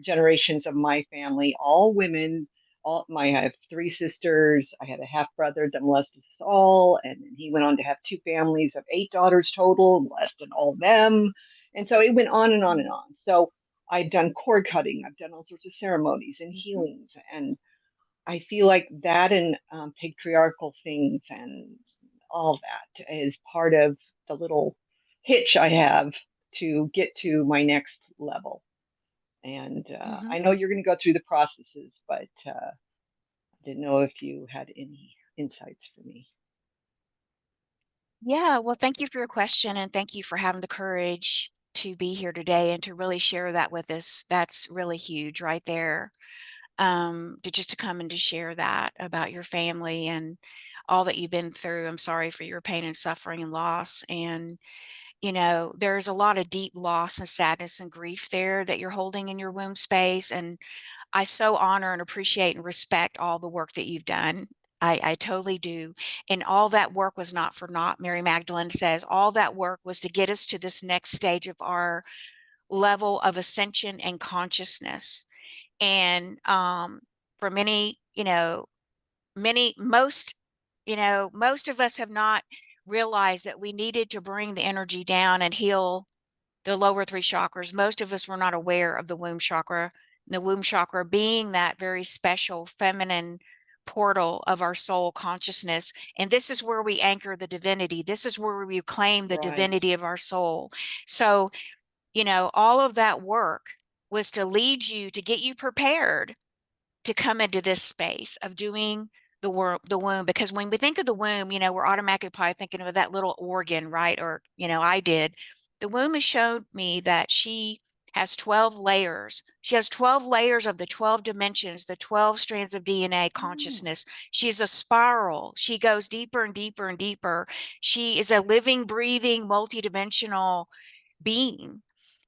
generations of my family, all women. I have three sisters. I had a half brother that molested us all, and then he went on to have two families of 8 daughters total, molested all of them, and so it went on and on and on. So I've done cord cutting, I've done all sorts of ceremonies and healings, and I feel like that and patriarchal things and all that is part of the little hitch I have to get to my next level. And Mhm. I know you're going to go through the processes, but I didn't know if you had any insights for me. Yeah, well, thank you for your question, and thank you for having the courage to be here today and to really share that with us. That's really huge right there. To just to come and to share that about your family and all that you've been through. I'm sorry for your pain and suffering and loss. And, you know, there's a lot of deep loss and sadness and grief there that you're holding in your womb space. And I so honor and appreciate and respect all the work that you've done. I totally do. And all that work was not for naught. Mary Magdalene says all that work was to get us to this next stage of our level of ascension and consciousness. And for many, most, most of us have not realized that we needed to bring the energy down and heal the lower three chakras. Most of us were not aware of the womb chakra, the womb chakra being that very special feminine portal of our soul consciousness. And this is where we anchor the divinity. This is where we claim the Right. divinity of our soul. So, all of that work was to lead you, to get you prepared to come into this space of doing the womb. Because when we think of the womb, we're automatically probably thinking of that little organ, right? Or, I did. The womb has showed me that she has 12 layers. She has 12 layers of the 12 dimensions, the 12 strands of DNA consciousness. She's a spiral. She goes deeper and deeper and deeper. She is a living, breathing, multidimensional being.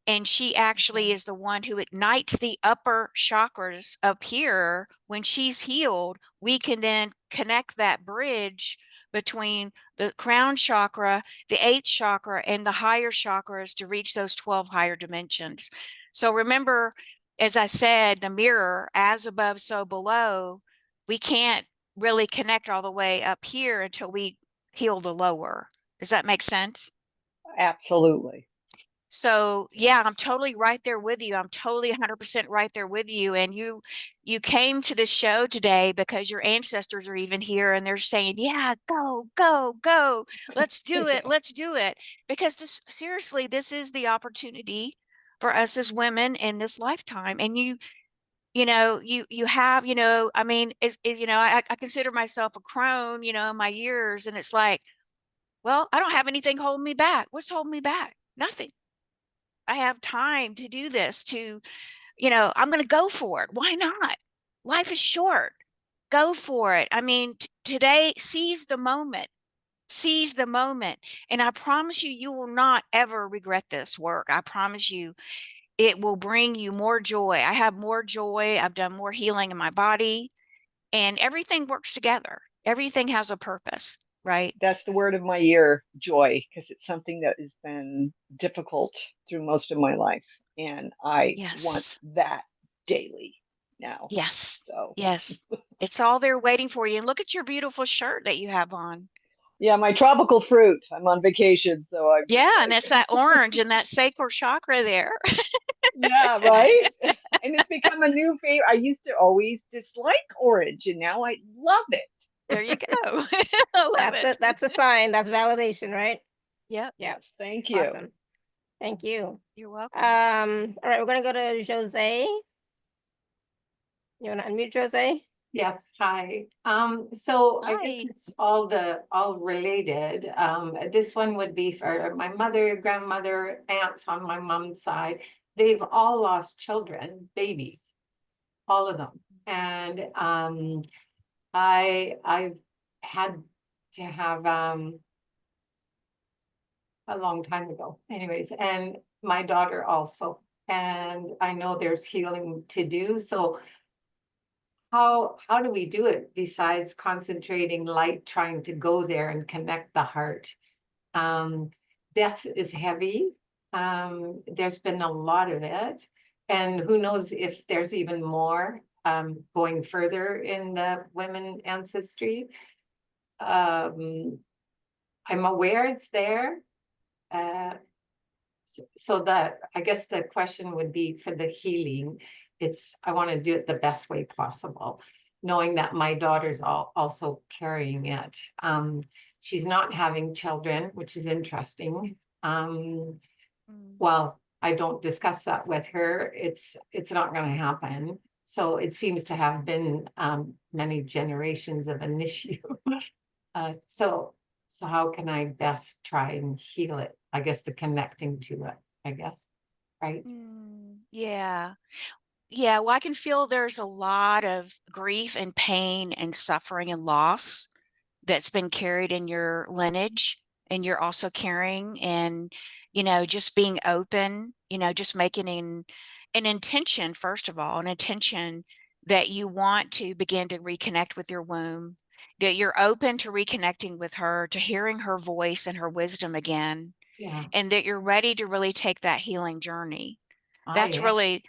And she actually is the one who ignites the upper chakras up here. When she's healed, we can then connect that bridge between the crown chakra, the 8th chakra, and the higher chakras to reach those 12 higher dimensions. So remember, as I said, the mirror, as above, so below, we can't really connect all the way up here until we heal the lower. Does that make sense? Absolutely. So yeah, I'm totally right there with you. I'm totally 100% right there with you. And you came to this show today because your ancestors are even here and they're saying, yeah, go, go, go. Let's do it. Let's do it. Because seriously, this is the opportunity for us as women in this lifetime. And you have, I mean, I consider myself a crone, in my years. And it's like, well, I don't have anything holding me back. What's holding me back? Nothing. I have time to do this, I'm going to go for it. Why not? Life is short. Go for it. I mean, today, seize the moment. Seize the moment. And I promise you, you will not ever regret this work. I promise you, it will bring you more joy. I have more joy. I've done more healing in my body, and everything works together. Everything has a purpose, right? That's the word of my year, joy, because it's something that has been difficult through most of my life. And I want Yes. that daily now. Yes. So, Yes. It's all there waiting for you. And look at your beautiful shirt that you have on. yeah, my tropical fruit. I'm on vacation. So I'm just Yeah, and like, it's that orange and that sacral chakra there. yeah, right. And it's become a new favorite. I used to always dislike orange, and now I love it. There you go. I love That's it. it. That's a sign. That's validation, right? Yep. Yeah. Yes, thank you. Awesome. Thank you. You're welcome. All right, we're gonna go to Jose. You want to unmute Jose? Yes, hi. So I guess Hi. it's all related. This one would be for my mother, grandmother, aunts on my mom's side. They've all lost children, babies, all of them. And I've had to have a long time ago, anyways, and my daughter also. And I know there's healing to do. So how do we do it besides concentrating light, trying to go there and connect the heart? Death is heavy. There's been a lot of it, and who knows if there's even more going further in the women ancestry. I'm aware it's there. So that, I guess the question would be for the healing, I want to do it the best way possible, knowing that my daughter's also carrying it. She's not having children, which is interesting. Well, I don't discuss that with her. It's not going to happen. So it seems to have been many generations of an issue. So how can I best try and heal it? I guess the connecting to it, I guess, right? Yeah. Yeah, well, I can feel there's a lot of grief and pain and suffering and loss that's been carried in your lineage, and you're also carrying. And, just being open, just making an intention, first of all, an intention that you want to begin to reconnect with your womb, that you're open to reconnecting with her, to hearing her voice and her wisdom again, Yeah. and that you're ready to really take that healing journey. That's Yeah. really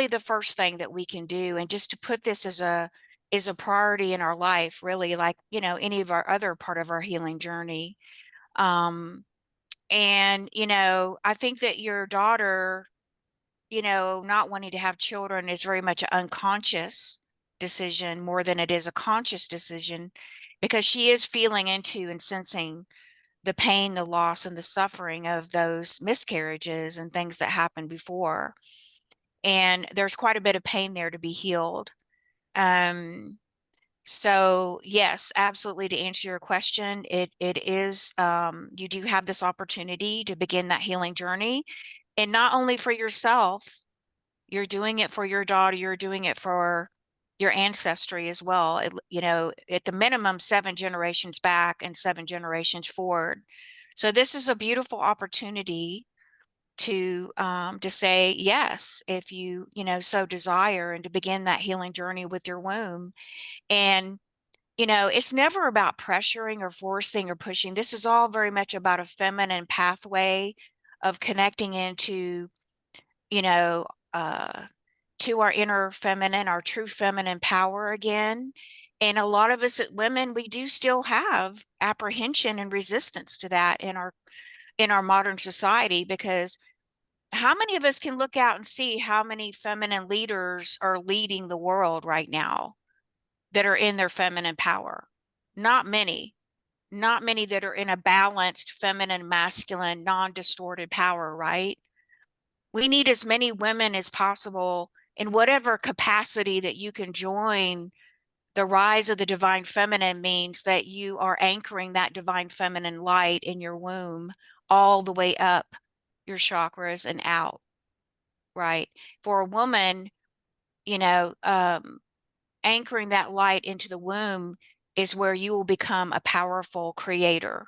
the first thing that we can do. And just to put this as a priority in our life, really, like, any of our other part of our healing journey. And, I think that your daughter, not wanting to have children is very much an unconscious decision more than it is a conscious decision, because she is feeling into and sensing the pain, the loss, and the suffering of those miscarriages and things that happened before. And there's quite a bit of pain there to be healed. So yes, absolutely. To answer your question, it is, you do have this opportunity to begin that healing journey, and not only for yourself, you're doing it for your daughter, you're doing it for your ancestry as well. At the minimum, 7 generations back and 7 generations forward. So this is a beautiful opportunity to say yes, if you so desire, and to begin that healing journey with your womb. And it's never about pressuring or forcing or pushing. This is all very much about a feminine pathway of connecting into to our inner feminine, our true feminine power again. And a lot of us women, we do still have apprehension and resistance to that in our modern society, because how many of us can look out and see how many feminine leaders are leading the world right now that are in their feminine power? Not many. Not many that are in a balanced feminine, masculine, non-distorted power, right? We need as many women as possible in whatever capacity that you can join. The rise of the divine feminine means that you are anchoring that divine feminine light in your womb all the way up your chakras and out, right? For a woman, anchoring that light into the womb is where you will become a powerful creator,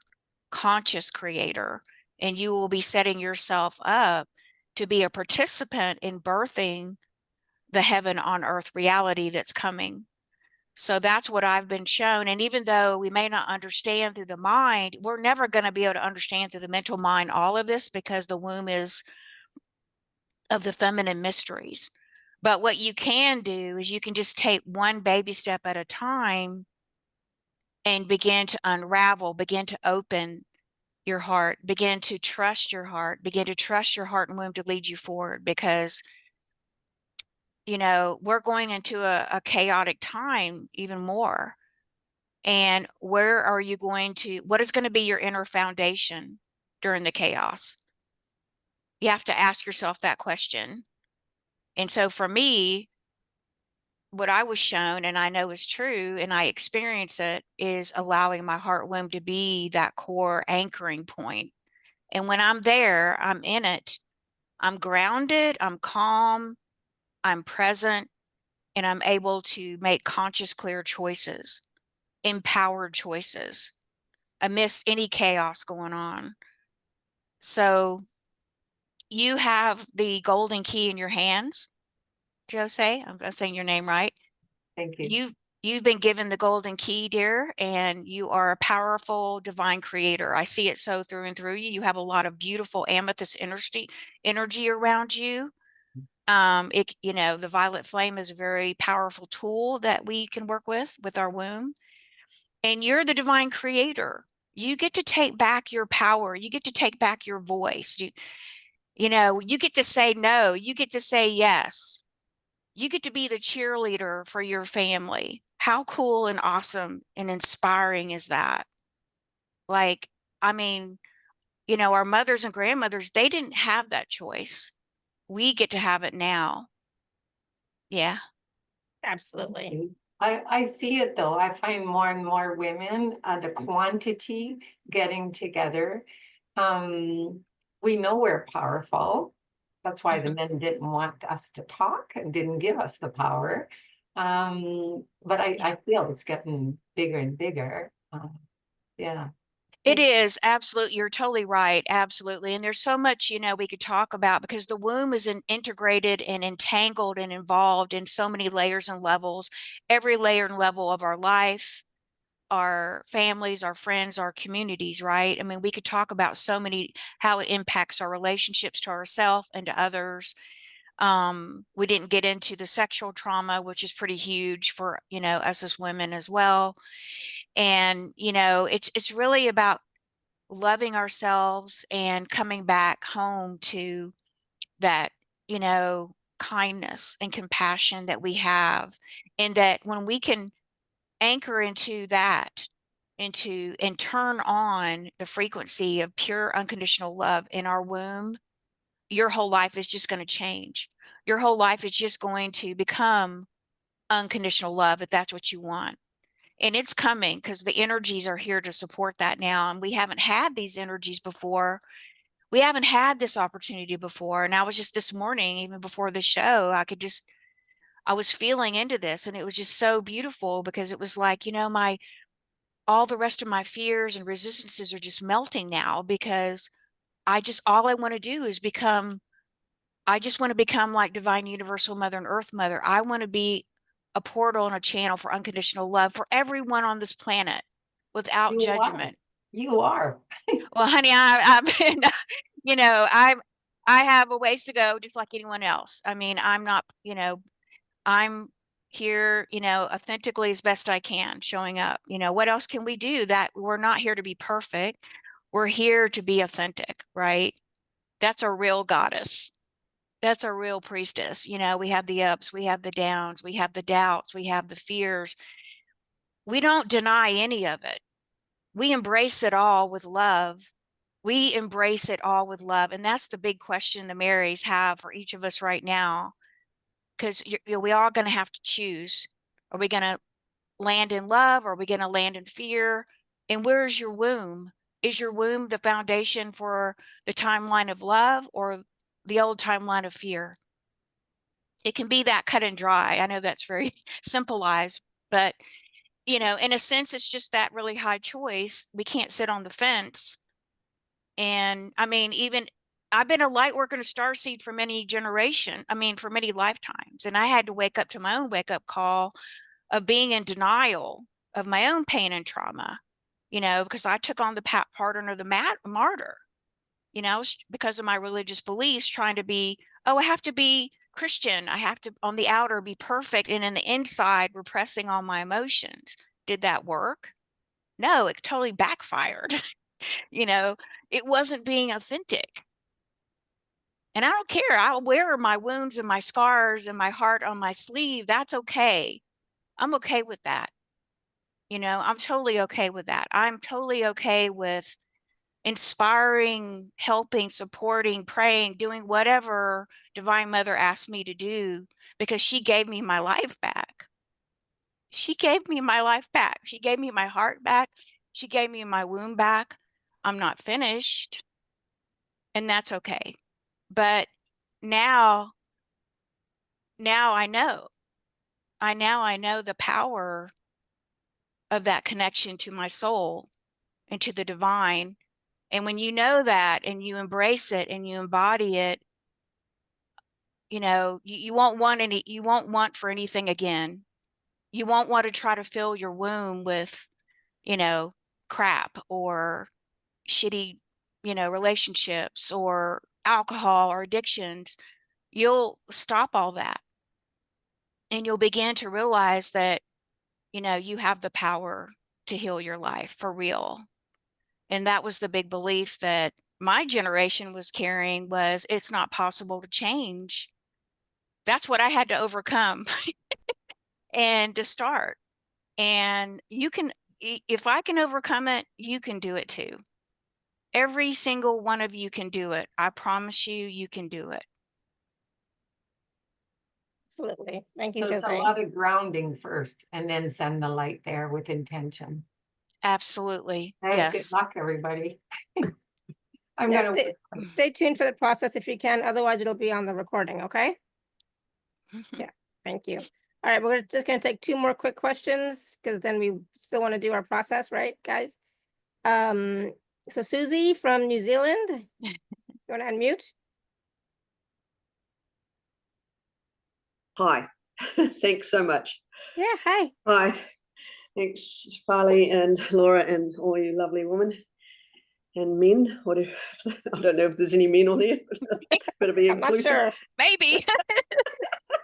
conscious creator, and you will be setting yourself up to be a participant in birthing the heaven on earth reality that's coming. So that's what I've been shown. And even though we may not understand through the mind, we're never going to be able to understand through the mental mind all of this, because the womb is of the feminine mysteries. But what you can do is you can just take one baby step at a time and begin to unravel, begin to open your heart, begin to trust your heart, begin to trust your heart and womb to lead you forward. Because, we're going into a chaotic time even more. And what is going to be your inner foundation during the chaos? You have to ask yourself that question. And so for me, what I was shown, and I know is true, and I experience it, is allowing my heart womb to be that core anchoring point. And when I'm there, I'm in it. I'm grounded, I'm calm, I'm present, and I'm able to make conscious, clear choices, empowered choices amidst any chaos going on. So you have the golden key in your hands, Jose. I'm saying your name right. Thank you. You've been given the golden key, dear, and you are a powerful divine creator. I see it so through and through you. You have a lot of beautiful amethyst energy around you. The violet flame is a very powerful tool that we can work with our womb. And you're the divine creator. You get to take back your power. You get to take back your voice. You know, you get to say no, you get to say yes. You get to be the cheerleader for your family. How cool and awesome and inspiring is that? Like, I mean, you know, our mothers and grandmothers, they didn't have that choice. We get to have it now. Yeah. Absolutely. I see it though. I find more and more women, the quantity getting together. We know we're powerful. That's why the men didn't want us to talk and didn't give us the power. But I feel it's getting bigger and bigger. Yeah. It is absolutely. You're totally right. Absolutely. And there's so much, you know, we could talk about because the womb is integrated and entangled and involved in so many layers and levels, every layer and level of our life, our families, our friends, our communities, right? I mean, we could talk about so many, how it impacts our relationships to ourselves and to others. We didn't get into the sexual trauma, which is pretty huge for, you know, us as women as well. And, you know, it's really about loving ourselves and coming back home to that, you know, kindness and compassion that we have. And that when we can anchor into that, into and turn on the frequency of pure unconditional love in our womb, your whole life is just going to change. Your whole life is just going to become unconditional love if that's what you want. And it's coming because the energies are here to support that now. And we haven't had these energies before. We haven't had this opportunity before. And I was just this morning, even before the show, I was feeling into this, and it was just so beautiful because it was like, you know, all the rest of my fears and resistances are just melting now because all I want to do is I just want to become like divine universal mother and earth mother. I want to be a portal and a channel for unconditional love for everyone on this planet without You are. judgment. You are. Well, honey, I've been, you know, I have a ways to go just like anyone else. I mean, I'm not, you know, I'm here, you know, authentically as best I can, showing up. You know, what else can we do? That we're not here to be perfect. We're here to be authentic, right? That's a real goddess. That's a real priestess. You know, we have the ups, we have the downs, we have the doubts, we have the fears. We don't deny any of it. We embrace it all with love. We embrace it all with love. And that's the big question the Marys have for each of us right now. Because we all going to have to choose. Are we going to land in love? Or are we going to land in fear? And where is your womb? Is your womb the foundation for the timeline of love or the old timeline of fear? It can be that cut and dry. I know that's very simplified, but you know, in a sense, it's just that really high choice. We can't sit on the fence. And I mean, even I've been a light worker and a starseed for for many lifetimes. And I had to wake up to my own wake up call of being in denial of my own pain and trauma, you know, because I took on the pattern of the martyr, you know, because of my religious beliefs, trying to be, oh, I have to be Christian. I have to, on the outer, be perfect. And in the inside, repressing all my emotions. Did that work? No, it totally backfired. You know, it wasn't being authentic. And I don't care. I'll wear my wounds and my scars and my heart on my sleeve. That's okay. I'm okay with that. You know, I'm totally okay with that. I'm totally okay with inspiring, helping, supporting, praying, doing whatever Divine Mother asked me to do because she gave me my life back. She gave me my life back. She gave me my heart back. She gave me my womb back. I'm not finished, and that's okay. But now I know. I know the power of that connection to my soul and to the divine. And when you know that and you embrace it and you embody it, you know, you won't want for anything again. You won't want to try to fill your womb with, you know, crap or shitty, you know, relationships or alcohol or addictions. You'll stop all that. And you'll begin to realize that, you know, you have the power to heal your life for real. And that was the big belief that my generation was carrying was it's not possible to change. That's what I had to overcome and to start. And you can, if I can overcome it, you can do it too. Every single one of you can do it. I promise you, you can do it. Absolutely. Thank you, So it's a Jose. lot of grounding first and then send the light there with intention. Absolutely. Hey, good Yes. luck, everybody. I'm Yeah, gonna stay tuned for the process if you can. Otherwise, it'll be on the recording. Okay. Yeah. Thank you. All right. We're just going to take 2 more quick questions because then we still want to do our process, right, guys? So Susie from New Zealand, you want to unmute? Hi, thanks so much. Yeah. Hi. Hi, thanks Farley and Laura and all you lovely women and men. What if, I don't know if there's any men on here, but better be I'm not inclusive. sure. Maybe.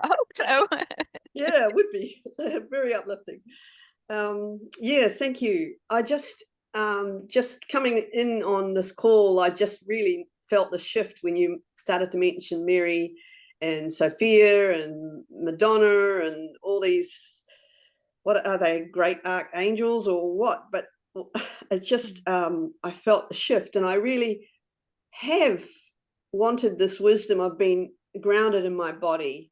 I hope so. Yeah, it would be very uplifting. Yeah, thank you. I just coming in on this call, I just really felt the shift when you started to mention Mary and Sophia and Madonna and all these, what are they, great archangels or what? But it just I felt a shift, and I really have wanted this wisdom. I've been grounded in my body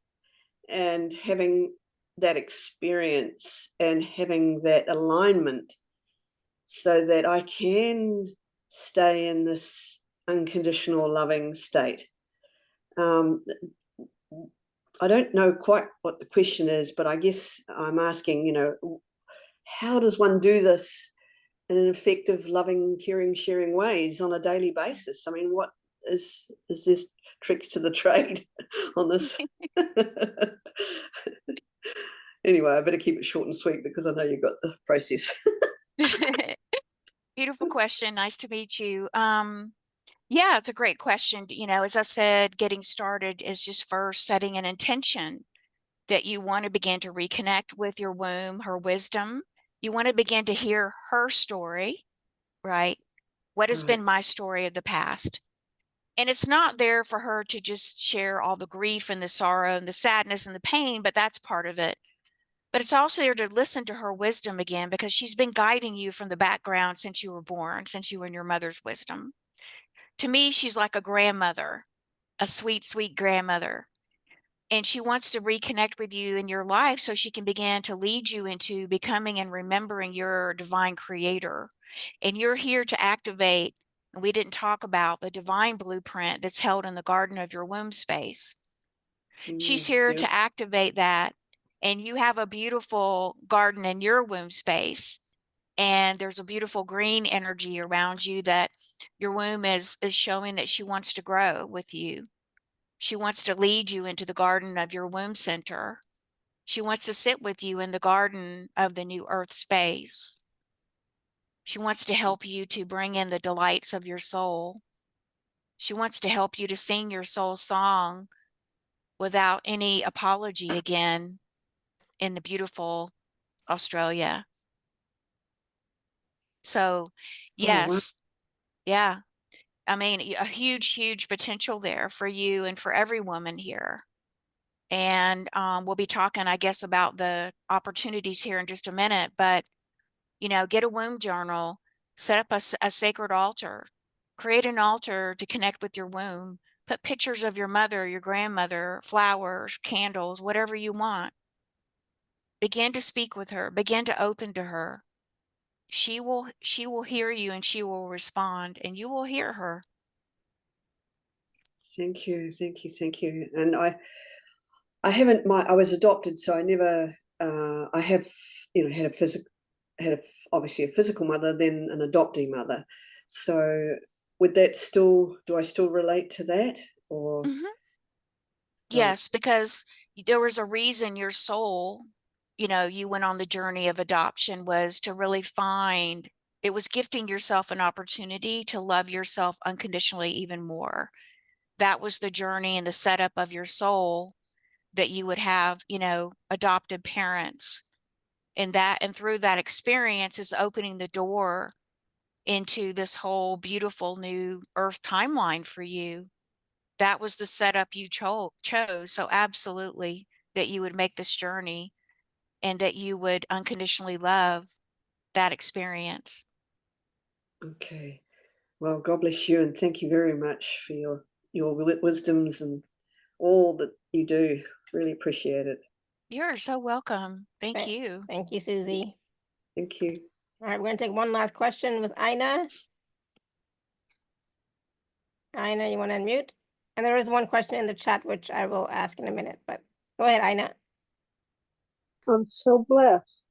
and having that experience and having that alignment so that I can stay in this unconditional loving state. I don't know quite what the question is, but I guess I'm asking, how does one do this in an effective, loving, caring, sharing ways on a daily basis? I mean, what is this tricks to the trade on this? Anyway, I better keep it short and sweet because I know you've got the process. Beautiful question. Nice to meet you. Yeah, it's a great question. As I said, getting started is just first setting an intention that you want to begin to reconnect with your womb, her wisdom. You want to begin to hear her story, right? What has been my story of the past? And it's not there for her to just share all the grief and the sorrow and the sadness and the pain, but that's part of it. But it's also there to listen to her wisdom again, because she's been guiding you from the background since you were born, since you were in your mother's wisdom. To me, she's like a grandmother, a sweet, sweet grandmother. And she wants to reconnect with you in your life so she can begin to lead you into becoming and remembering your divine creator. And you're here to activate, and we didn't talk about the divine blueprint that's held in the garden of your womb space. She's here to activate that. And you have a beautiful garden in your womb space. And there's a beautiful green energy around you that your womb is showing that she wants to grow with you. She wants to lead you into the garden of your womb center. She wants to sit with you in the garden of the new earth space. She wants to help you to bring in the delights of your soul. She wants to help you to sing your soul song without any apology again in the beautiful Australia. So, yes, yeah. I mean, a huge, huge potential there for you and for every woman here. And we'll be talking, I guess, about the opportunities here in just a minute. But, get a womb journal, set up a sacred altar, create an altar to connect with your womb, put pictures of your mother, your grandmother, flowers, candles, whatever you want. Begin to speak with her, begin to open to her. She will hear you and she will respond, and you will hear her. Thank you. And I haven't, I was adopted, so I never, I have, obviously a physical mother, then an adoptee mother. So would that do I still relate to that, or? Yes, because there was a reason your soul, you went on the journey of adoption, was to really find, it was gifting yourself an opportunity to love yourself unconditionally even more. That was the journey and the setup of your soul, that you would have, adopted parents. And through that experience is opening the door into this whole beautiful new earth timeline for you. That was the setup you chose. So absolutely that you would make this journey and that you would unconditionally love that experience. Okay. Well, God bless you, and thank you very much for your wisdoms and all that you do. Really appreciate it. You're so welcome. Thank Th- you. Thank you, Susie. Thank you. All right, we're going to take one last question with Ina. Ina, you want to unmute? And there is one question in the chat, which I will ask in a minute, but go ahead, Ina. I'm so blessed.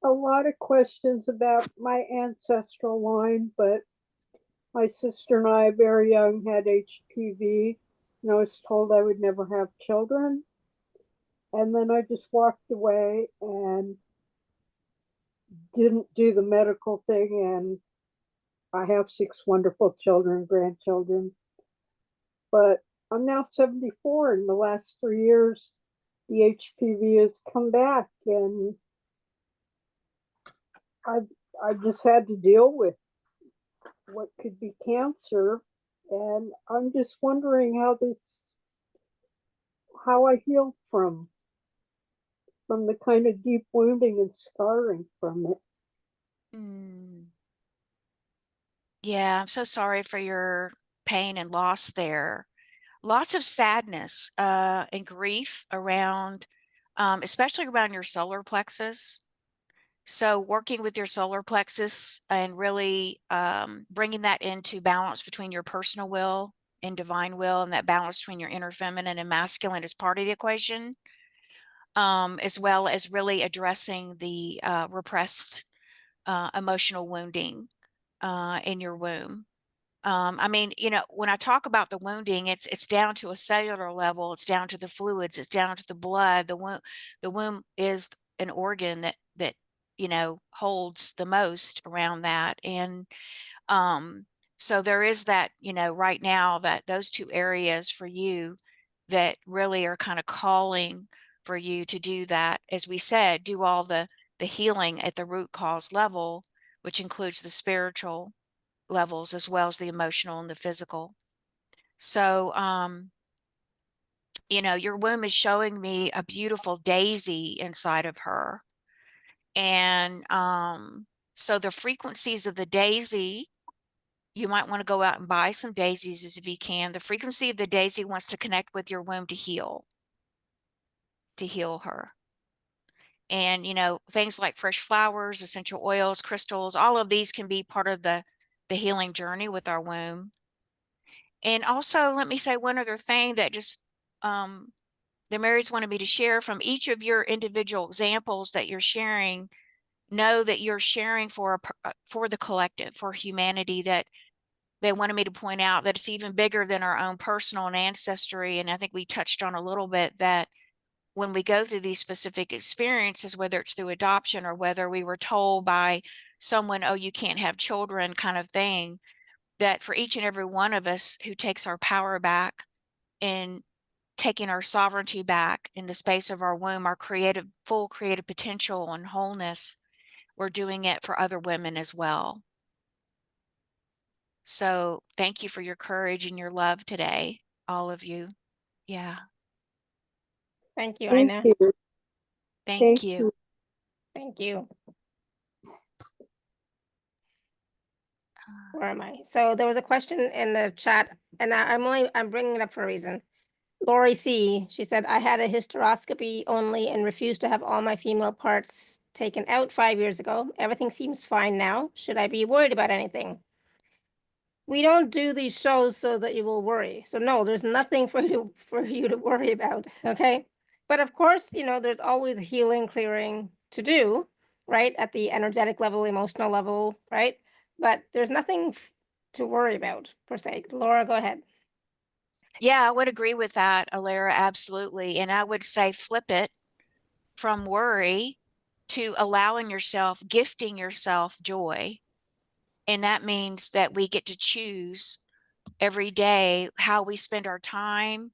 A lot of questions about my ancestral line, but my sister and I, very young, had HPV, and I was told I would never have children. And then I just walked away and didn't do the medical thing, and I have 6 wonderful children, grandchildren. But I'm now 74, and the last 3 years, the HPV has come back, and I just had to deal with what could be cancer, and I'm just wondering how I healed from the kind of deep wounding and scarring from it. Yeah, I'm so sorry for your pain and loss there. Lots of sadness and grief around, especially around your solar plexus. So working with your solar plexus and really bringing that into balance between your personal will and divine will, and that balance between your inner feminine and masculine is part of the equation, as well as really addressing the repressed emotional wounding in your womb. I mean, you know, when I talk about the wounding, it's down to a cellular level, it's down to the fluids, it's down to the blood. The womb is an organ that you know holds the most around that, and so there is that, you know, right now, that those 2 areas for you that really are kind of calling for you to do that. As we said, do all the healing at the root cause level, which includes the spiritual levels as well as the emotional and the physical. So, you know, your womb is showing me a beautiful daisy inside of her. And so the frequencies of the daisy, you might want to go out and buy some daisies if you can. The frequency of the daisy wants to connect with your womb to heal her. And, you know, things like fresh flowers, essential oils, crystals, all of these can be part of the healing journey with our womb. And also, let me say one other thing that just the Marys wanted me to share from each of your individual examples that you're sharing. Know that you're sharing for the collective, for humanity. That they wanted me to point out that it's even bigger than our own personal and ancestry. And I think we touched on a little bit that when we go through these specific experiences, whether it's through adoption or whether we were told by someone, oh, you can't have children kind of thing, that for each and every one of us who takes our power back and taking our sovereignty back in the space of our womb, our full creative potential and wholeness, we're doing it for other women as well. So thank you for your courage and your love today, all of you. Yeah. Thank you, Thank Ina. you. Thank you. Thank you. Where am I? So there was a question in the chat, and I'm bringing it up for a reason. Lori C, she said, I had a hysteroscopy only and refused to have all my female parts taken out 5 years ago. Everything seems fine now. Should I be worried about anything? We don't do these shows so that you will worry. So no, there's nothing for you to worry about, okay? But of course, you know, there's always healing, clearing to do, right? At the energetic level, emotional level, right? But there's nothing to worry about per se. Laura, go ahead. Yeah, I would agree with that, Alara, absolutely. And I would say flip it from worry to allowing yourself, gifting yourself joy. And that means that we get to choose every day how we spend our time,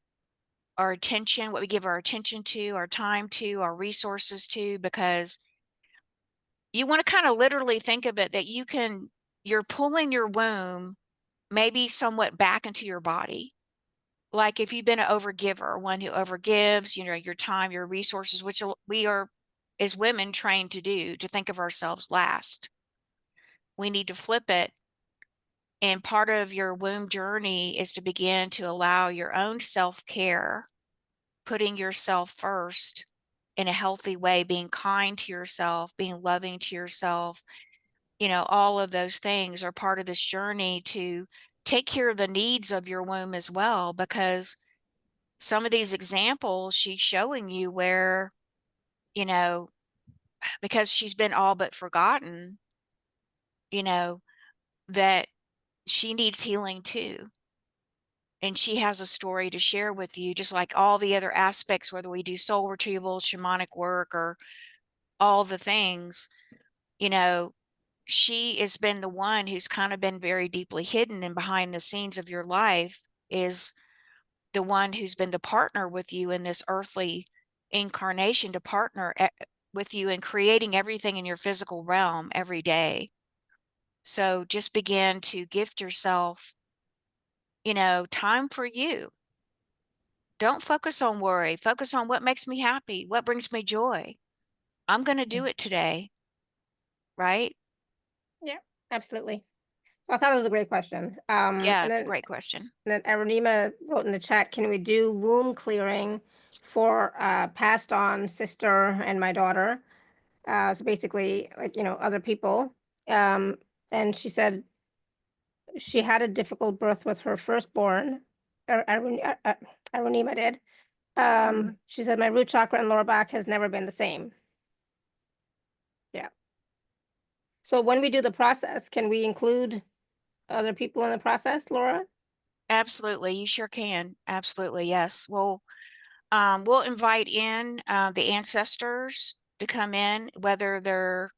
our attention, what we give our attention to, our time to, our resources to, because you want to kind of literally think of it that you're pulling your womb maybe somewhat back into your body. Like if you've been an overgiver, one who overgives, your time, your resources, which we are as women trained to do, to think of ourselves last. We need to flip it. And part of your womb journey is to begin to allow your own self-care, putting yourself first in a healthy way, being kind to yourself, being loving to yourself. All of those things are part of this journey to take care of the needs of your womb as well, because some of these examples she's showing you where, because she's been all but forgotten, that she needs healing too. And she has a story to share with you, just like all the other aspects, whether we do soul retrieval, shamanic work, or all the things, she has been the one who's kind of been very deeply hidden, and behind the scenes of your life is the one who's been the partner with you in this earthly incarnation, to partner with you in creating everything in your physical realm every day. So just begin to gift yourself, time for you. Don't focus on worry. Focus on what makes me happy, what brings me joy. I'm going to do it today. Right? Yeah, absolutely. So I thought it was a great question. Yeah, And it's a then, great question. and then Aronima wrote in the chat, can we do womb clearing for passed on sister and my daughter? So basically, like, other people. And she said she had a difficult birth with her firstborn, Aronima did. She said, my root chakra and lower back has never been the same. Yeah. So when we do the process, can we include other people in the process, Laura? Absolutely. You sure can. Absolutely. Yes. We'll invite in the ancestors to come in, whether they're,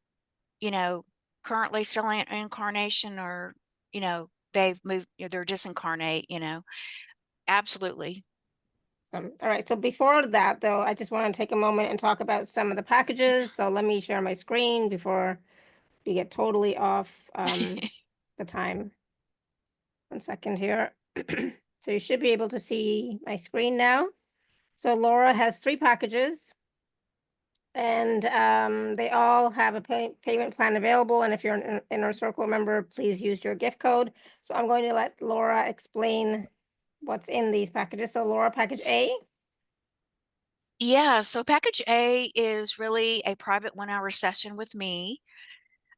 currently still in incarnation, or, they've moved, they're disincarnate, Absolutely. All right. So before that, though, I just want to take a moment and talk about some of the packages. So let me share my screen before we get totally off the time. 1 second here. So you should be able to see my screen now. So Laura has 3 packages, and they all have a payment plan available. And if you're an Inner Circle member, please use your gift code. So I'm going to let Laura explain what's in these packages. So Laura, package A. Yeah. So package A is really a private 1-hour session with me.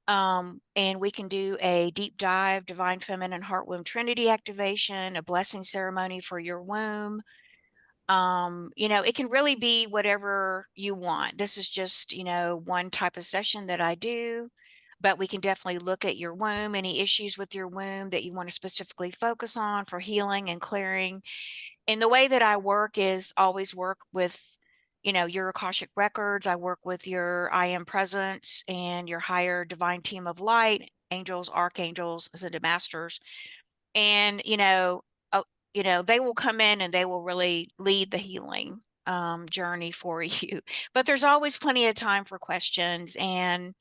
And we can do a deep dive, divine feminine heart womb trinity activation, a blessing ceremony for your womb. It can really be whatever you want. This is just, one type of session that I do, but we can definitely look at your womb, any issues with your womb that you want to specifically focus on for healing and clearing. And the way that I work is always work with, your Akashic records. I work with your I am presence and your higher divine team of light, angels, archangels, ascended masters. And, they will come in and they will really lead the healing journey for you. But there's always plenty of time for questions. And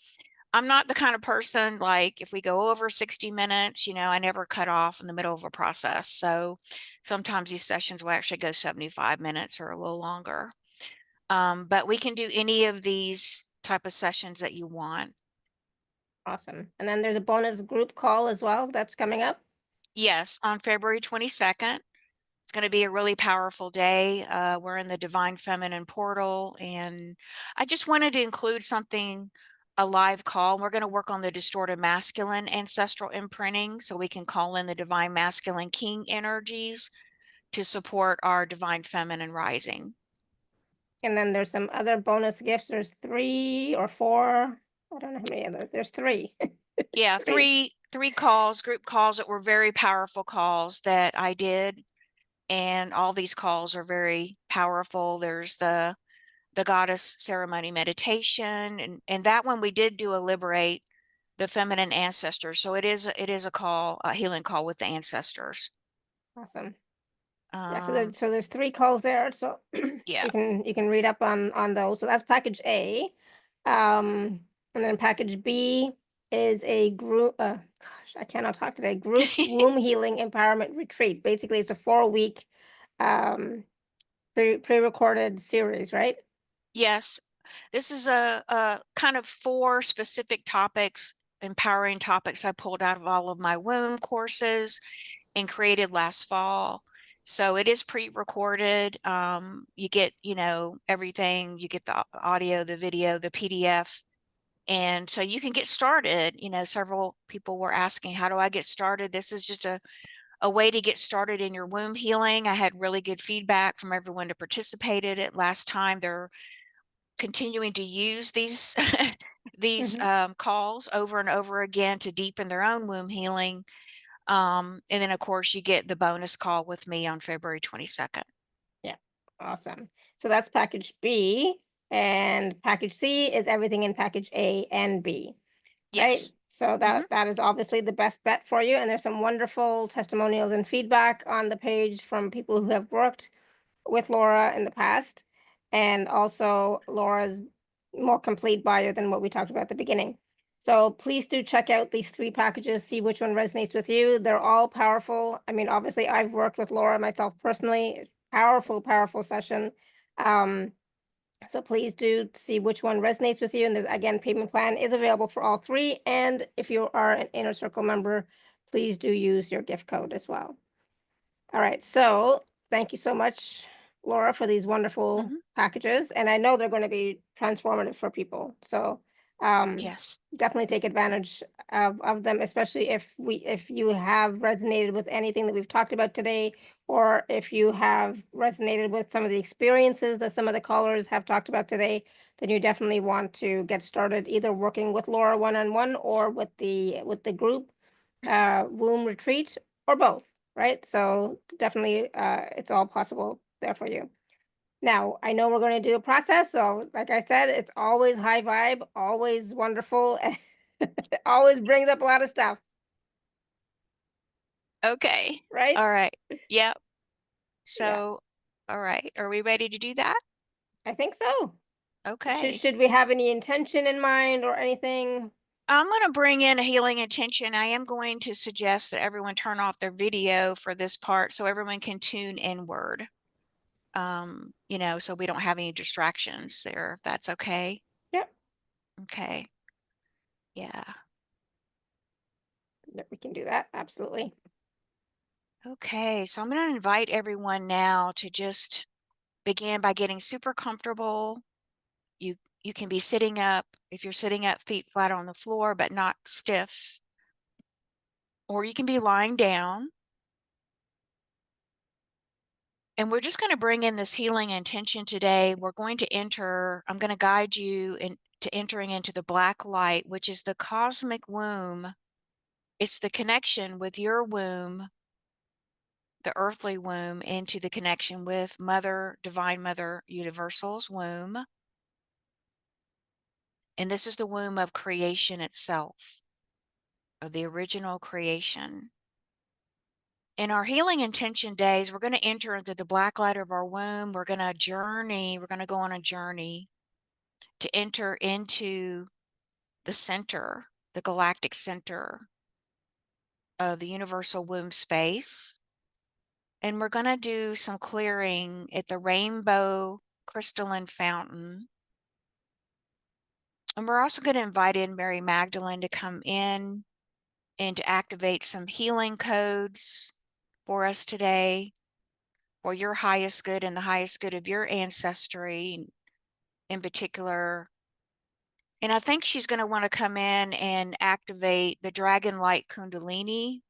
I'm not the kind of person, like, if we go over 60 minutes, I never cut off in the middle of a process. So sometimes these sessions will actually go 75 minutes or a little longer. But we can do any of these type of sessions that you want. Awesome. And then there's a bonus group call as well that's coming up. Yes, on February 22nd. It's going to be a really powerful day. We're in the Divine Feminine portal, and I just wanted to include something, a live call. We're going to work on the distorted masculine ancestral imprinting, so we can call in the Divine Masculine King energies to support our Divine Feminine rising. And then there's some other bonus gifts. There's 3 or 4. I don't know how many others. There's 3. Yeah, three calls, group calls that were very powerful calls that I did. And all these calls are very powerful. There's the goddess ceremony meditation, and that one we did do a liberate the feminine ancestors. So it is a call, a healing call with the ancestors. Awesome. Yeah, so there's 3 calls there. So yeah, you can read up on those. So that's package A. And then package B is a group, gosh, I cannot talk today, group womb healing empowerment retreat. Basically, it's a 4-week pre-recorded series, right? Yes, this is a kind of 4 specific topics, empowering topics I pulled out of all of my womb courses and created last fall. So it is pre-recorded. You get, you know, everything. You get the audio, the video, the PDF. And so you can get started. You know, several people were asking, how do I get started? This is just a way to get started in your womb healing. I had really good feedback from everyone that participated at last time. They're continuing to use these calls over and over again to deepen their own womb healing. And then of course you get the bonus call with me on February 22nd. Yeah, awesome. So that's package B, and package C is everything in package A and B. Right? Yes. So that is obviously the best bet for you. And there's some wonderful testimonials and feedback on the page from people who have worked with Laura in the past, and also Laura's more complete bio than what we talked about at the beginning. So please do check out these 3 packages, see which one resonates with you. They're all powerful. I mean, obviously I've worked with Laura myself personally. Powerful, powerful session. So please do see which one resonates with you. And there's, again, payment plan is available for all 3. And if you are an Inner Circle member, please do use your gift code as well. All right. So thank you so much, Laura, for these wonderful packages. And I know they're going to be transformative for people. So Yes. definitely take advantage of them, especially if you have resonated with anything that we've talked about today, or if you have resonated with some of the experiences that some of the callers have talked about today, then you definitely want to get started either working with Laura one-on-one or with the group womb retreat, or both, right? So definitely it's all possible there for you. Now, I know we're going to do a process. So like I said, it's always high vibe, always wonderful. It always brings up a lot of stuff, Okay. right? All right. Yep. So, all right. Are we ready to do that? I think so. Okay. Should we have any intention in mind or anything? I'm going to bring in a healing intention. I am going to suggest that everyone turn off their video for this part so everyone can tune inward. You know, so we don't have any distractions there, if that's okay. Yep. Okay. Yeah. We can do that. Absolutely. Okay. So I'm going to invite everyone now to just begin by getting super comfortable. You can be sitting up. If you're sitting up, feet flat on the floor, but not stiff. Or you can be lying down. And we're just going to bring in this healing intention today. We're going to I'm going to guide you into entering into the black light, which is the cosmic womb. It's the connection with your womb, the earthly womb, into the connection with Mother, Divine Mother, Universal's womb. And this is the womb of creation itself, of the original creation. In our healing intention days, we're going to enter into the black light of our womb. We're going to journey. We're going to go on a journey to enter into the center, the galactic center of the universal womb space. And we're going to do some clearing at the rainbow crystalline fountain. And we're also going to invite in Mary Magdalene to come in and to activate some healing codes for us today, for your highest good and the highest good of your ancestry in particular. And I think she's going to want to come in and activate the dragon light kundalini,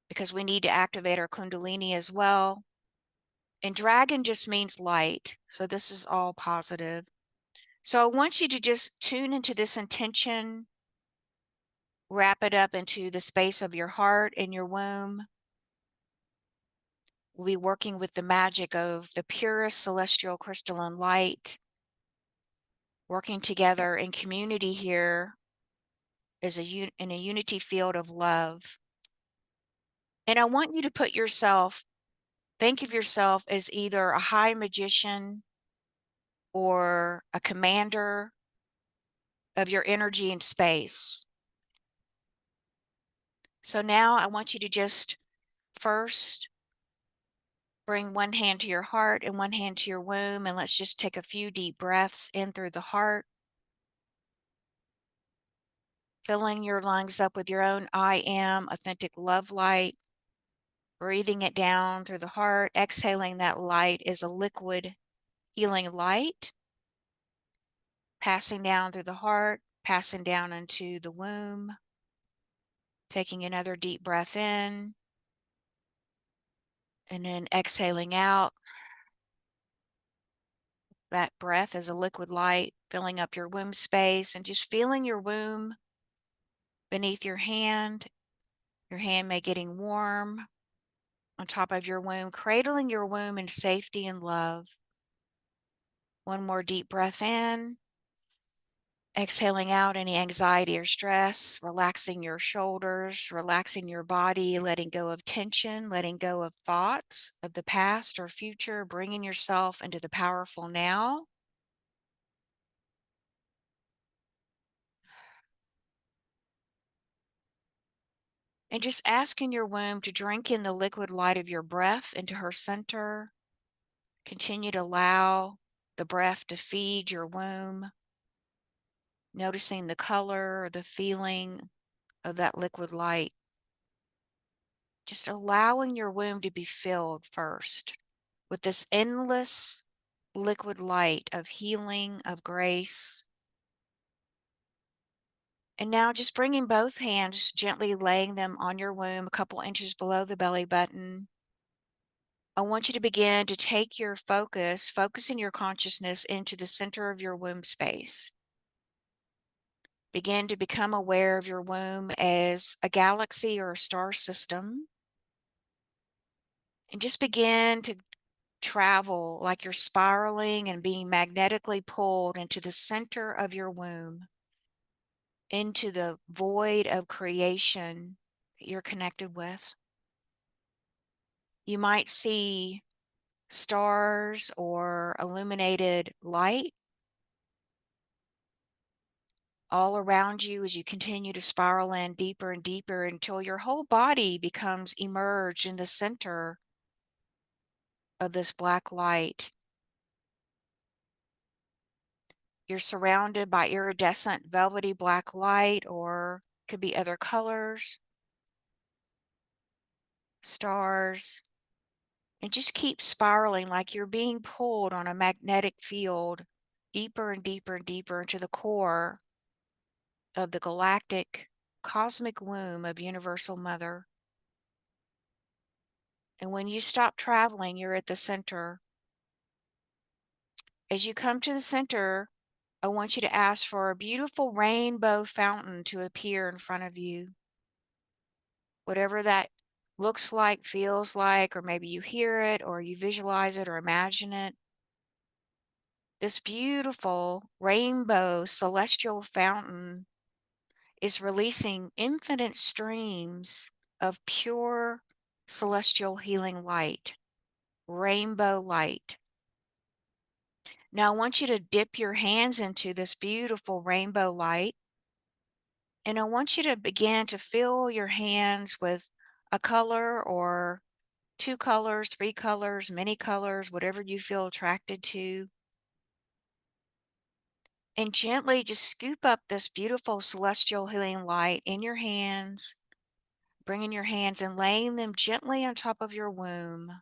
because we need to activate our kundalini as well. And dragon just means light. So this is all positive. So I want you to just tune into this intention, wrap it up into the space of your heart and your womb. We'll be working with the magic of the purest celestial crystalline light, working together in community here as in a unity field of love. And I want you to think of yourself as either a high magician or a commander of your energy and space. So now I want you to just first bring one hand to your heart and one hand to your womb, and let's just take a few deep breaths in through the heart, filling your lungs up with your own I am authentic love light, breathing it down through the heart, exhaling that light as a liquid healing light, passing down through the heart, passing down into the womb, taking another deep breath in, and then exhaling out. That breath as a liquid light, filling up your womb space and just feeling your womb beneath your hand may getting warm on top of your womb, cradling your womb in safety and love. One more deep breath in, exhaling out any anxiety or stress, relaxing your shoulders, relaxing your body, letting go of tension, letting go of thoughts of the past or future, bringing yourself into the powerful now. And just asking your womb to drink in the liquid light of your breath into her center. Continue to allow the breath to feed your womb, noticing the color or the feeling of that liquid light. Just allowing your womb to be filled first with this endless liquid light of healing, of grace. And now just bringing both hands, gently laying them on your womb a couple inches below the belly button. I want you to begin to take your focusing your consciousness into the center of your womb space. Begin to become aware of your womb as a galaxy or a star system. And just begin to travel like you're spiraling and being magnetically pulled into the center of your womb, into the void of creation that you're connected with. You might see stars or illuminated light all around you as you continue to spiral in deeper and deeper until your whole body becomes immersed in the center of this black light. You're surrounded by iridescent velvety black light, or could be other colors, stars, and just keep spiraling like you're being pulled on a magnetic field deeper and deeper and deeper into the core of the galactic cosmic womb of Universal Mother. And when you stop traveling, you're at the center. As you come to the center, I want you to ask for a beautiful rainbow fountain to appear in front of you. Whatever that looks like, feels like, or maybe you hear it, or you visualize it, or imagine it. This beautiful rainbow celestial fountain is releasing infinite streams of pure celestial healing light, rainbow light. Now I want you to dip your hands into this beautiful rainbow light, and I want you to begin to fill your hands with a color or 2 colors, 3 colors, many colors, whatever you feel attracted to. And gently just scoop up this beautiful celestial healing light in your hands, bringing your hands and laying them gently on top of your womb.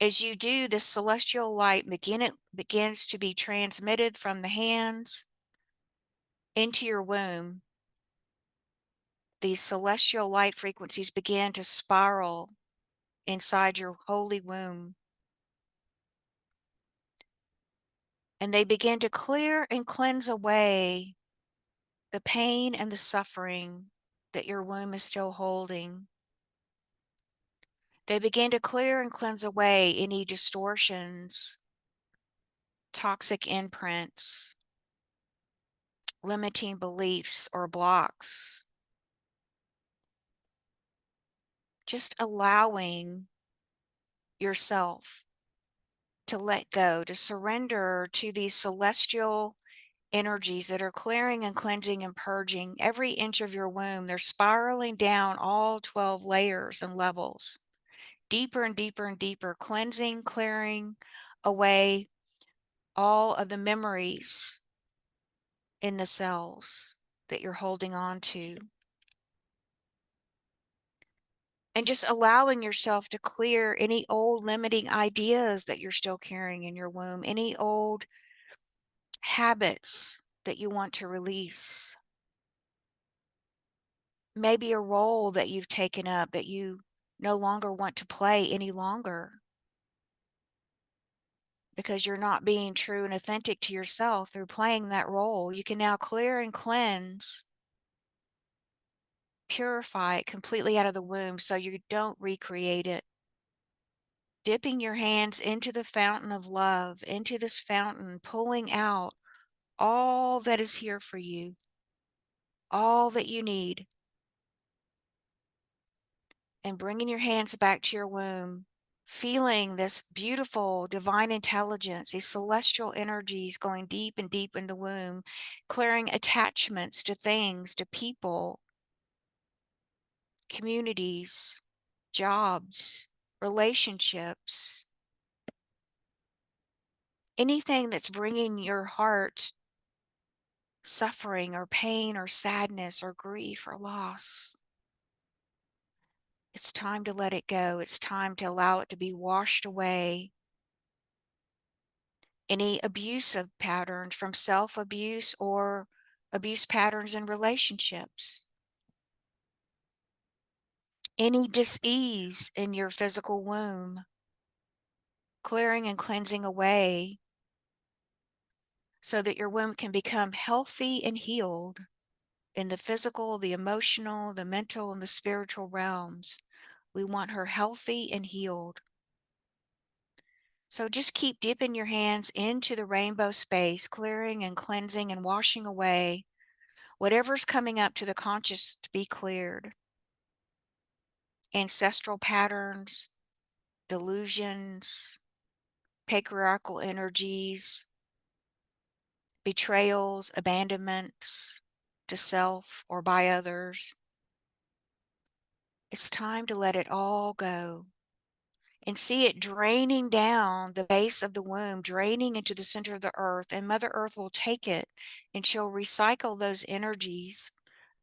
As you do, this celestial light begins to be transmitted from the hands into your womb. These celestial light frequencies begin to spiral inside your holy womb. And they begin to clear and cleanse away the pain and the suffering that your womb is still holding. They begin to clear and cleanse away any distortions, toxic imprints, limiting beliefs or blocks. Just allowing yourself to let go, to surrender to these celestial energies that are clearing and cleansing and purging every inch of your womb. They're spiraling down all 12 layers and levels, deeper and deeper and deeper, cleansing, clearing away all of the memories in the cells that you're holding on to. And just allowing yourself to clear any old limiting ideas that you're still carrying in your womb, any old habits that you want to release. Maybe a role that you've taken up that you no longer want to play any longer because you're not being true and authentic to yourself through playing that role. You can now clear and cleanse, purify it completely out of the womb so you don't recreate it. Dipping your hands into the fountain of love, into this fountain, pulling out all that is here for you, all that you need, and bringing your hands back to your womb, feeling this beautiful divine intelligence, these celestial energies going deep and deep in the womb, clearing attachments to things, to people, communities, jobs, relationships, anything that's bringing your heart suffering or pain or sadness or grief or loss. It's time to let it go. It's time to allow it to be washed away. Any abusive patterns from self-abuse or abuse patterns in relationships. Any dis-ease in your physical womb. Clearing and cleansing away so that your womb can become healthy and healed in the physical, the emotional, the mental, and the spiritual realms. We want her healthy and healed. So just keep dipping your hands into the rainbow space, clearing and cleansing and washing away whatever's coming up to the conscious to be cleared. Ancestral patterns, delusions, patriarchal energies, betrayals, abandonments to self or by others. It's time to let it all go and see it draining down the base of the womb, draining into the center of the earth, and Mother Earth will take it and she'll recycle those energies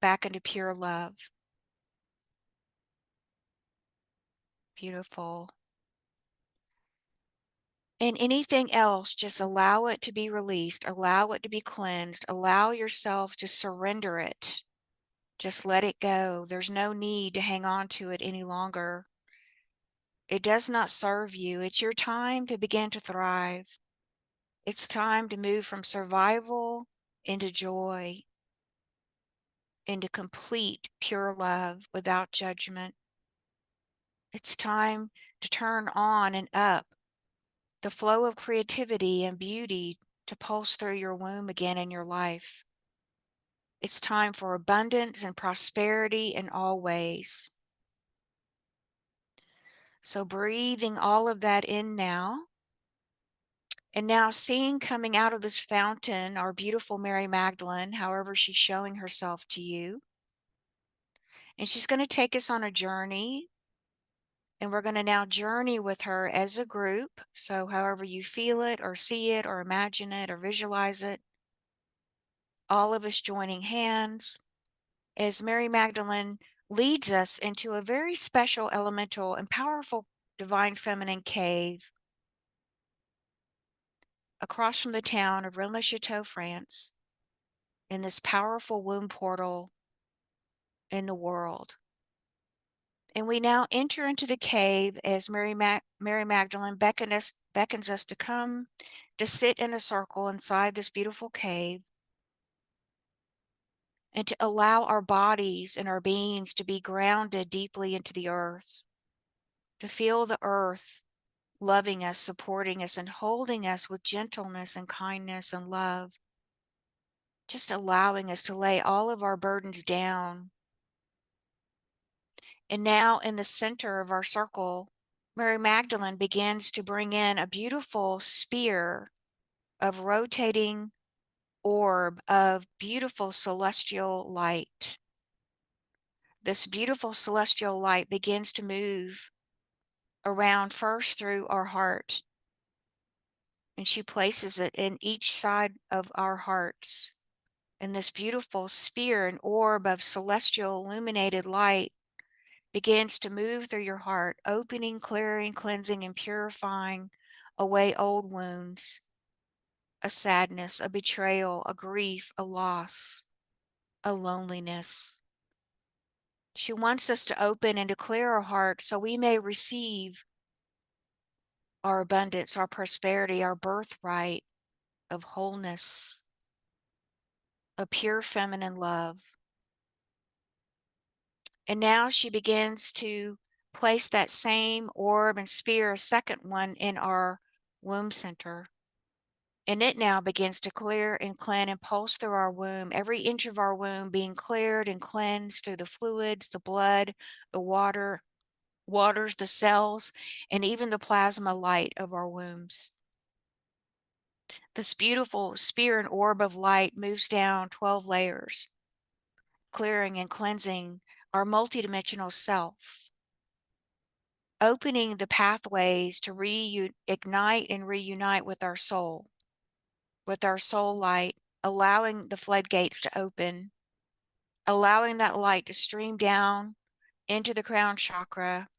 back into pure love. Beautiful. And anything else, just allow it to be released, allow it to be cleansed, allow yourself to surrender it. Just let it go. There's no need to hang on to it any longer. It does not serve you. It's your time to begin to thrive. It's time to move from survival into joy, into complete pure love without judgment. It's time to turn on and up the flow of creativity and beauty to pulse through your womb again in your life. It's time for abundance and prosperity in all ways. So breathing all of that in now. And now seeing coming out of this fountain our beautiful Mary Magdalene, however she's showing herself to you. And she's going to take us on a journey. And we're going to now journey with her as a group. So however you feel it or see it or imagine it or visualize it, all of us joining hands as Mary Magdalene leads us into a very special elemental and powerful divine feminine cave across from the town of Rennes-le-Chateau, France, in this powerful womb portal in the world. And we now enter into the cave as Mary Magdalene beckons us to come to sit in a circle inside this beautiful cave and to allow our bodies and our beings to be grounded deeply into the earth, to feel the earth loving us, supporting us, and holding us with gentleness and kindness and love, just allowing us to lay all of our burdens down. And now in the center of our circle, Mary Magdalene begins to bring in a beautiful spear of rotating orb of beautiful celestial light. This beautiful celestial light begins to move around first through our heart, and she places it in each side of our hearts. And this beautiful sphere and orb of celestial illuminated light begins to move through your heart, opening, clearing, cleansing, and purifying away old wounds, a sadness, a betrayal, a grief, a loss, a loneliness. She wants us to open and to clear our hearts so we may receive our abundance, our prosperity, our birthright of wholeness, a pure feminine love. And now she begins to place that same orb and sphere, a second one, in our womb center. And it now begins to clear and cleanse and pulse through our womb, every inch of our womb being cleared and cleansed through the fluids, the blood, the waters, the cells, and even the plasma light of our wombs. This beautiful sphere and orb of light moves down 12 layers, clearing and cleansing our multidimensional self, opening the pathways to reignite and reunite with our soul light, allowing the floodgates to open, allowing that light to stream down into the crown chakra,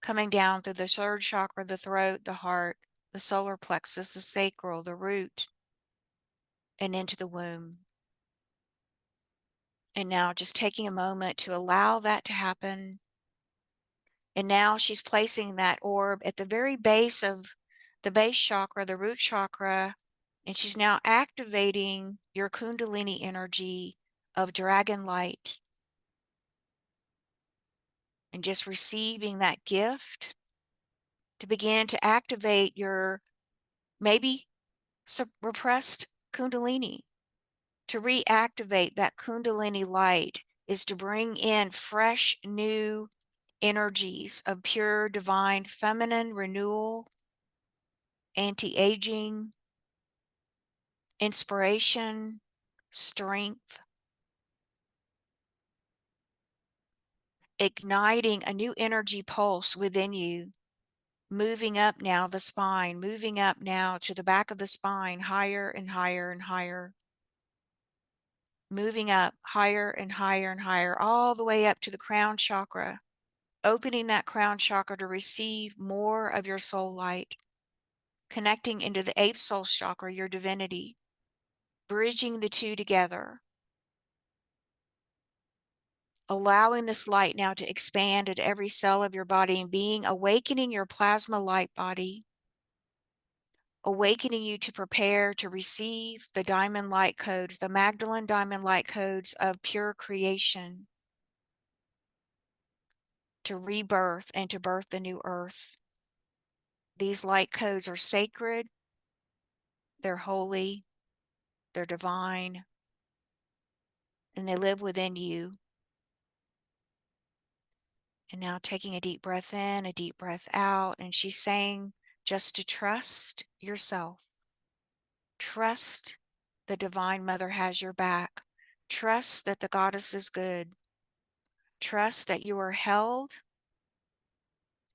coming down through the third chakra, the throat, the heart, the solar plexus, the sacral, the root, and into the womb. And now just taking a moment to allow that to happen. And now she's placing that orb at the very base of the base chakra, the root chakra, and she's now activating your Kundalini energy of dragon light. And just receiving that gift to begin to activate your maybe repressed Kundalini. To reactivate that Kundalini light is to bring in fresh, new energies of pure, divine, feminine renewal, anti-aging, inspiration, strength, igniting a new energy pulse within you, moving up now the spine, moving up now to the back of the spine, higher and higher and higher, moving up higher and higher and higher, all the way up to the crown chakra, opening that crown chakra to receive more of your soul light, connecting into the 8th soul chakra, your divinity, bridging the two together, allowing this light now to expand at every cell of your body and being awakening your plasma light body, awakening you to prepare to receive the diamond light codes, the Magdalene diamond light codes of pure creation, to rebirth and to birth the new earth. These light codes are sacred, they're holy, they're divine, and they live within you. And now taking a deep breath in, a deep breath out, and she's saying just to trust yourself. Trust the Divine Mother has your back. Trust that the Goddess is good. Trust that you are held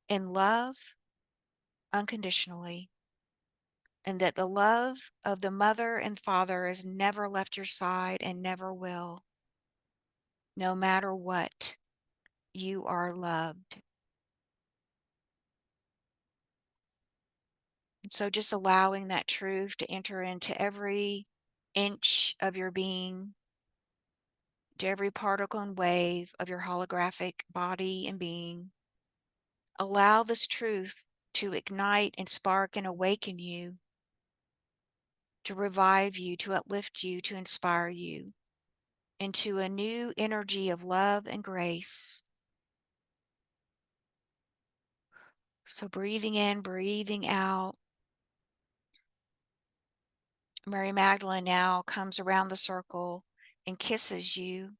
in love unconditionally, and that the love of the Mother and Father has never left your side and never will. No matter what, you are loved. And so just allowing that truth to enter into every inch of your being, to every particle and wave of your holographic body and being. Allow this truth to ignite and spark and awaken you, to revive you, to uplift you, to inspire you into a new energy of love and grace. So breathing in, breathing out. Mary Magdalene now comes around the circle and kisses you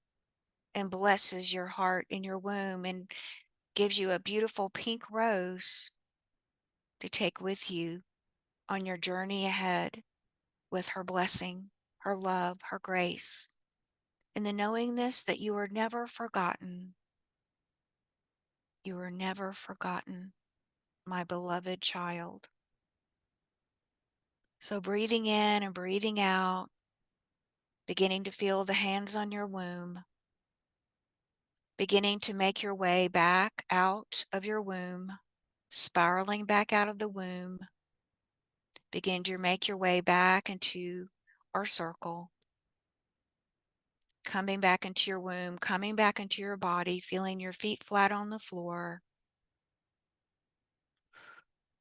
and blesses your heart and your womb and gives you a beautiful pink rose to take with you on your journey ahead. with her blessing, her love, her grace, in the knowingness that you are never forgotten. You are never forgotten, my beloved child. So breathing in and breathing out, beginning to feel the hands on your womb, beginning to make your way back out of your womb, spiraling back out of the womb. Begin to make your way back into our circle, coming back into your womb, coming back into your body, feeling your feet flat on the floor,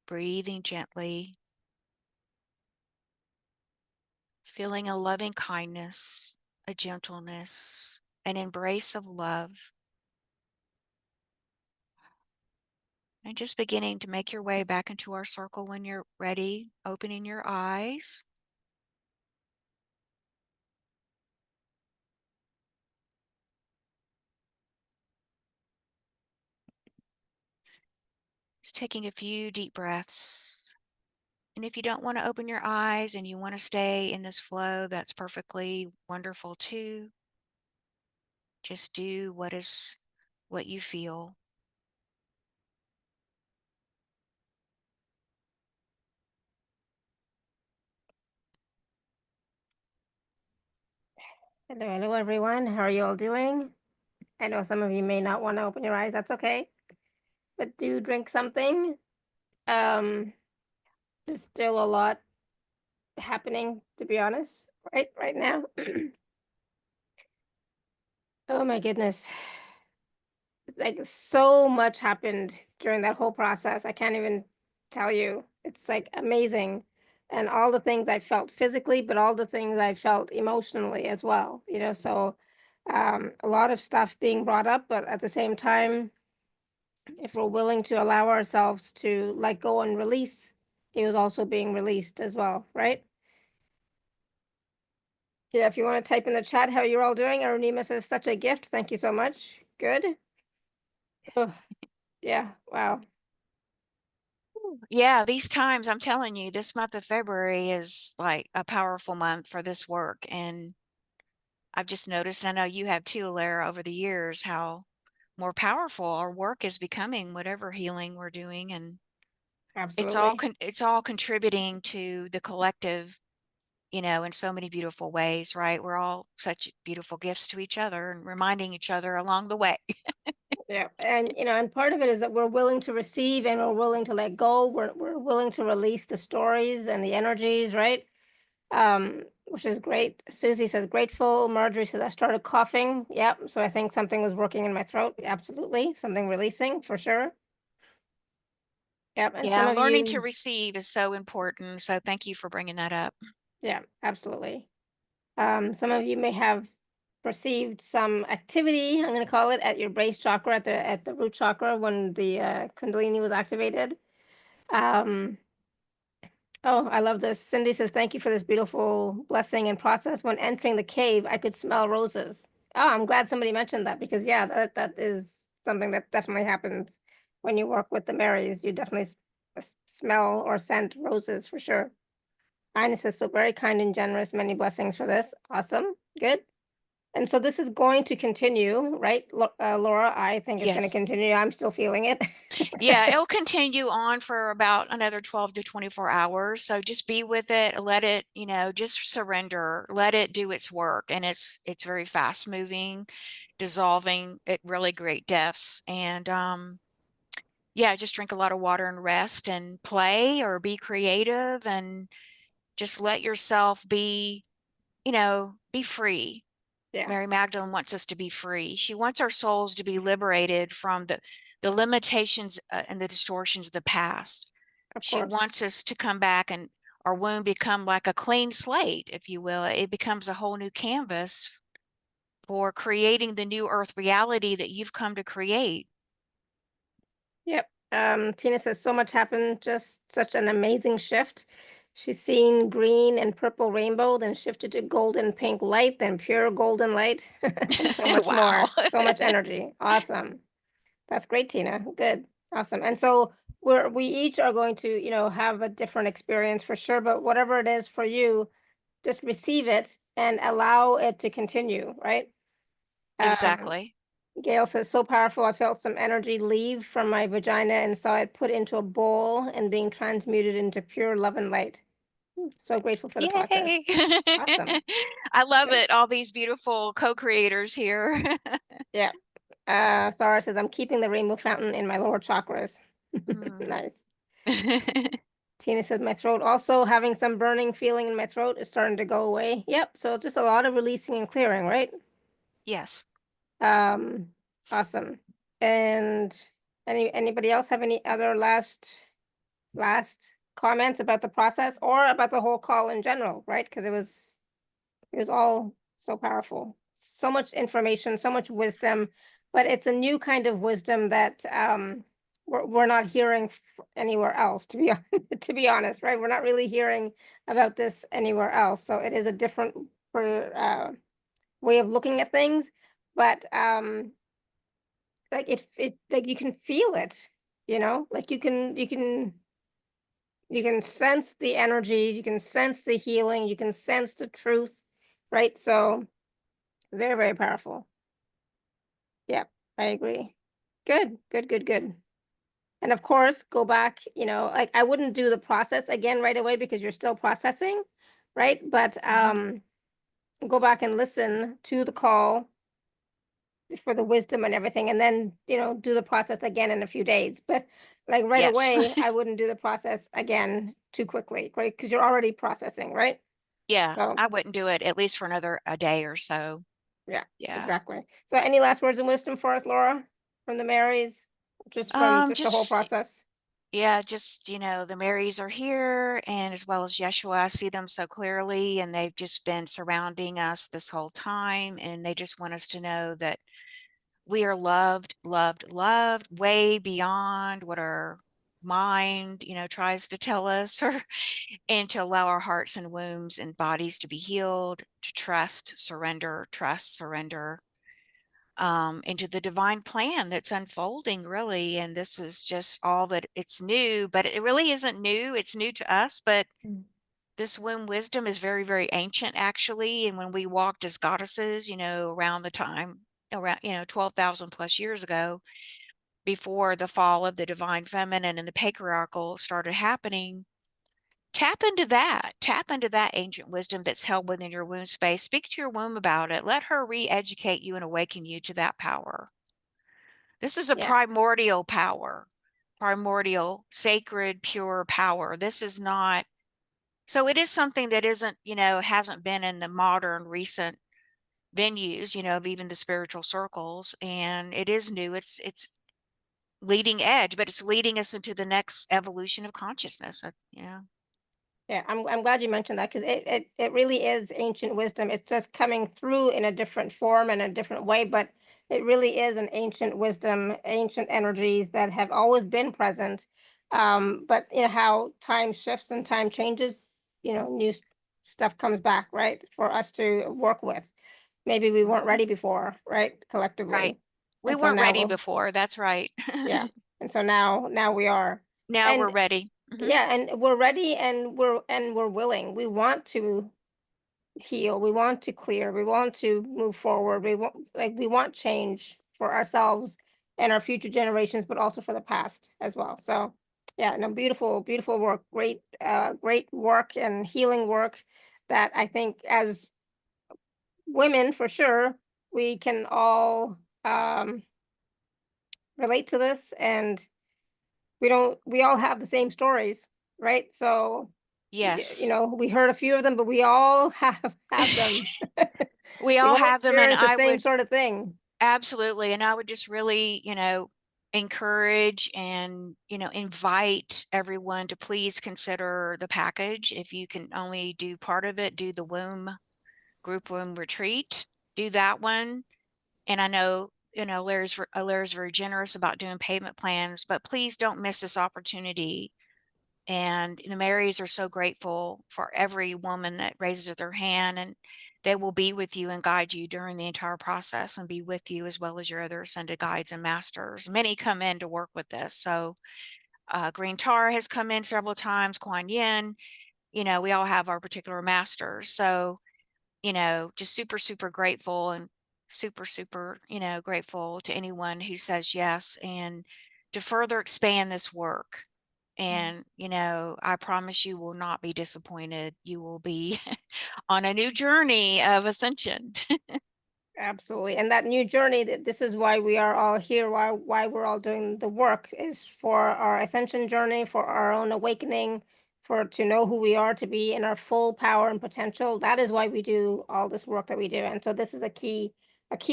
breathing gently, feeling a loving kindness, a gentleness, an embrace of love. And just beginning to make your way back into our circle when you're ready, opening your eyes. Just taking a few deep breaths. And if you don't want to open your eyes and you want to stay in this flow, that's perfectly wonderful too. Just do what you feel. Hello, everyone. How are you all doing? I know some of you may not want to open your eyes. That's okay. But do drink something. There's still a lot happening, to be honest, right now. Oh my goodness. Like so much happened during that whole process. I can't even tell you. It's like amazing. And all the things I felt physically, but all the things I felt emotionally as well, so a lot of stuff being brought up, but at the same time, if we're willing to allow ourselves to let go and release, it was also being released as well, right? Yeah, if you want to type in the chat how you're all doing. Arunima says, such a gift. Thank you so much. Good. Oh, yeah, wow. Yeah, these times, I'm telling you, this month of February is like a powerful month for this work. And I've just noticed, I know you have too, Lara, over the years, how more powerful our work is becoming, whatever healing we're doing. And Absolutely. it's all contributing to the collective, in so many beautiful ways, right? We're all such beautiful gifts to each other and reminding each other along the way. Yeah. And part of it is that we're willing to receive and we're willing to let go. We're willing to release the stories and the energies, right? Which is great. Susie says grateful. Marjorie says I started coughing. Yep. So I think something was working in my throat. Absolutely. Something releasing for sure. Yep. And some Yeah, of learning to you, receive is so important. So thank you for bringing that up. yeah, absolutely. Some of you may have perceived some activity, I'm going to call it, at your base chakra, at the root chakra when the Kundalini was activated. Oh, I love this. Cindy says, thank you for this beautiful blessing and process. When entering the cave, I could smell roses. Oh, I'm glad somebody mentioned that because, yeah, that is something that definitely happens when you work with the Marys. You definitely smell or scent roses for sure. Ina says, so very kind and generous. Many blessings for this. Awesome. Good. And so this is going to continue, right, Laura? I think it's going to Yes. continue. I'm still feeling it. Yeah, it'll continue on for about another 12 to 24 hours. So just be with it, let it, just surrender, let it do its work. And it's very fast moving, dissolving at really great depths. And yeah, just drink a lot of water and rest and play or be creative and just let yourself be, be free. Yeah, Mary Magdalene wants us to be free. She wants our souls to be liberated from the limitations and the distortions of the past. of She course. wants us to come back and our womb become like a clean slate, if you will. It becomes a whole new canvas for creating the new earth reality that you've come to create. Yep. Tina says so much happened, just such an amazing shift. She's seen green and purple rainbow, then shifted to golden pink light, then pure golden light, and so much Wow. more. So much energy. Awesome. That's great, Tina. Good. Awesome. And so we each are going to, have a different experience for sure, but whatever it is for you, just receive it and allow it to continue, right? Exactly. Gail says, so powerful. I felt some energy leave from my vagina and saw it put into a bowl and being transmuted into pure love and light. So grateful for the process. Yay. Awesome. I love Good. it. All these beautiful co-creators here. Yeah. Sarah says, I'm keeping the rainbow fountain in my lower chakras. Nice. Tina said, my throat also having some burning feeling in my throat is starting to go away. Yep. So just a lot of releasing and clearing, right? Yes. Awesome. And anybody else have any other last comments about the process or about the whole call in general, right? Because it was all so powerful. So much information, so much wisdom, but it's a new kind of wisdom that we're not hearing anywhere else, to be to be honest, right? We're not really hearing about this anywhere else. So it is a different way of looking at things, but like it like you can feel it, you know, like you can sense the energy, you can sense the healing, you can sense the truth, right? So very, very powerful. Yeah, I agree. Good, good, good, good. And of course, go back, you know, like I wouldn't do the process again right away because you're still processing, right? But go back and listen to the call for the wisdom and everything, and then, you know, do the process again in a few days. But like right Yes. away, I wouldn't do the process again too quickly, right? Because you're already processing, right? Yeah, So I wouldn't do it at least for a day or so. yeah, Yeah. exactly. So any last words of wisdom for us, Laura, from the Marys, just from just the whole process? Yeah, just, you know, the Marys are here, and as well as Yeshua, I see them so clearly, and they've just been surrounding us this whole time, and they just want us to know that we are loved, loved, loved way beyond what our mind, you know, tries to tell us, or and to allow our hearts and wombs and bodies to be healed, to trust, surrender, into the divine plan that's unfolding, really. And this is just all that it's new, but it really isn't new. It's new to us, but this womb wisdom is very, very ancient, actually. And when we walked as goddesses, you know, around the time, around, you know, 12,000 plus years ago, before the fall of the divine feminine and the patriarchal started happening, tap into that ancient wisdom that's held within your womb space. Speak to your womb about it. Let her re-educate you and awaken you to that power. This is a Yeah. primordial power, primordial, sacred, pure power. This is not, so it is something that isn't, you know, hasn't been in the modern recent venues, you know, of even the spiritual circles. And it is new. It's leading edge, but it's leading us into the next evolution of consciousness. Yeah. Yeah, I'm glad you mentioned that because it really is ancient wisdom. It's just coming through in a different form and a different way, but it really is an ancient wisdom, ancient energies that have always been present. But you know how time shifts and time changes, you know, new stuff comes back, right, for us to work with. Maybe we weren't ready before, right, collectively. Right. We And so weren't now ready before. That's right. yeah. And so now we are. Now And we're ready. yeah, and we're ready and we're willing. We want to heal. We want to clear. We want to move forward. We want change for ourselves and our future generations, but also for the past as well. So yeah, no, beautiful, beautiful work. Great work and healing work that I think as women for sure, we can all relate to this, and we all have the same stories, right? So you Yes. know, we heard a few of them, but we all have them. We We've all all have them, and experienced the I same would sort of thing. absolutely, and I would just really, you know, encourage and, you know, invite everyone to please consider the package. If you can only do part of it, do the group womb retreat, do that one. And I know, you know, Larry's very generous about doing payment plans, but please don't miss this opportunity. And the Marys are so grateful for every woman that raises their hand, and they will be with you and guide you during the entire process and be with you as well as your other ascended guides and masters. Many come in to work with this. So Green Tar has come in several times, Kuan Yin, you know, we all have our particular masters. So, you know, just super, super grateful, and super, super, you know, grateful to anyone who says yes, and to further expand this work. And, you know, I promise you will not be disappointed. You will be on a new journey of ascension. Absolutely. And that new journey, that this is why we are all here, why we're all doing the work, is for our ascension journey, for our own awakening, for to know who we are, to be in our full power and potential. That is why we do all this work that we do. And so this is a key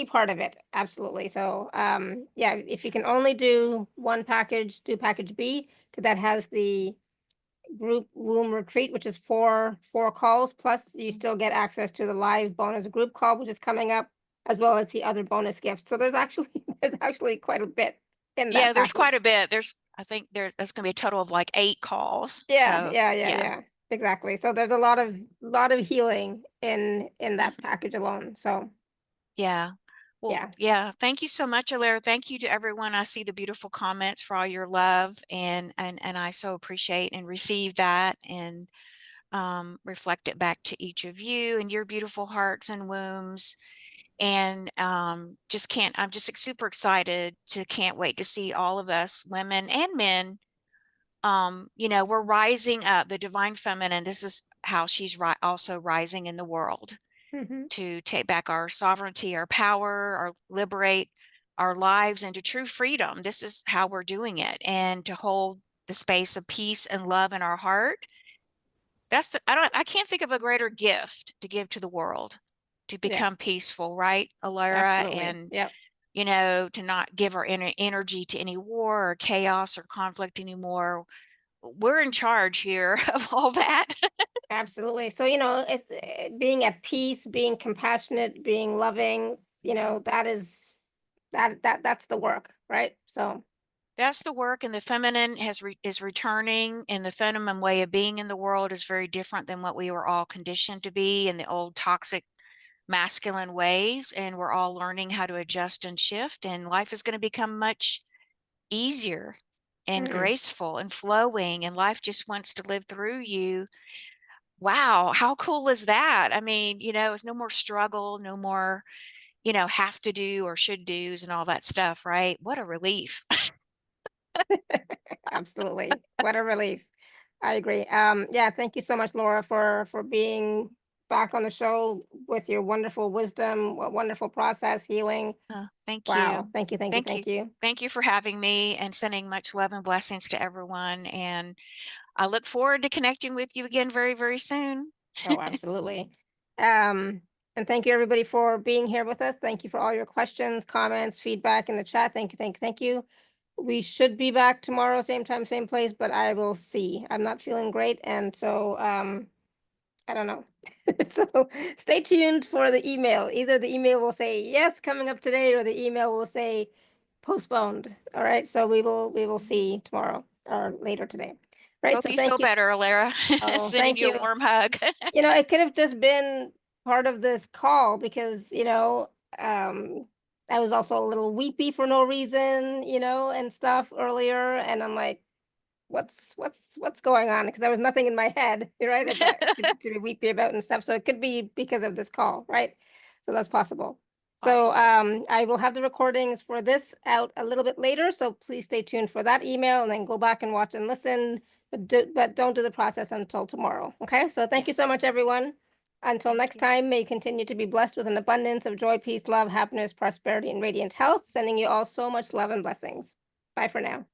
part of it. Absolutely. So yeah, if you can only do one package, do package B, because that has the group womb retreat, which is four calls, plus you still get access to the live bonus group call, which is coming up, as well as the other bonus gifts. So there's actually quite a bit in that Yeah, there's quite a package. bit. I think that's going to be a total of like 8 calls. Yeah, So, yeah, exactly. So there's a lot of healing in that package alone. So yeah. Well, yeah, yeah. Thank you so much, Alara. Thank you to everyone. I see the beautiful comments for all your love, and I so appreciate and receive that, and reflect it back to each of you and your beautiful hearts and wombs. And I'm just super excited can't wait to see all of us, women and men. You know, we're rising up, the divine feminine. This is how she's also rising in the world, to take back our sovereignty, our power, our liberate our lives into true freedom. This is how we're doing it, and to hold the space of peace and love in our heart. I can't think of a greater gift to give to the world, to yeah, become peaceful, right, Alara? absolutely. And, Yep, you know, to not give our energy to any war or chaos or conflict anymore. We're in charge here of all that. absolutely. So being at peace, being compassionate, being loving, that is that's the work, right? So That's the work, and the feminine is returning, and the feminine way of being in the world is very different than what we were all conditioned to be in the old toxic masculine ways, and we're all learning how to adjust and shift, and life is going to become much easier and graceful and flowing, and life just wants to live through you. Wow, how cool is that? I mean, you know, it's no more struggle, no more, you know, have to do or should do's and all that stuff, right? What a relief. absolutely. What a relief. I agree. Yeah, thank you so much, Laura, for being back on the show with your wonderful wisdom, wonderful process, healing. Thank you. Wow. Thank you, thank you, Thank you. thank you. Thank you for having me, and sending much love and blessings to everyone. And I look forward to connecting with you again very, very soon. Oh, absolutely. And thank you everybody for being here with us. Thank you for all your questions, comments, feedback in the chat. Thank you, thank you, thank you. We should be back tomorrow, same time, same place, but I will see. I'm not feeling great, and so I don't know. So stay tuned for the email. Either the email will say yes, coming up today, or the email will say postponed. All right. So we will see tomorrow or later today. Right. Hope So you feel thank you. better, Alara. Oh, Sending thank you a you. warm hug. It could have just been part of this call because, I was also a little weepy for no reason, and stuff earlier. And I'm like, what's going on? Because there was nothing in my head, right, to be weepy about and stuff. So it could be because of this call, right? So that's possible. So I will have the recordings for this out a little bit later. So please stay tuned for that email, and then go back and watch and listen. But don't do the process until tomorrow. Okay. So thank you so much, everyone. Until next time, may you continue to be blessed with an abundance of joy, peace, love, happiness, prosperity, and radiant health. Sending you all so much love and blessings. Bye for now.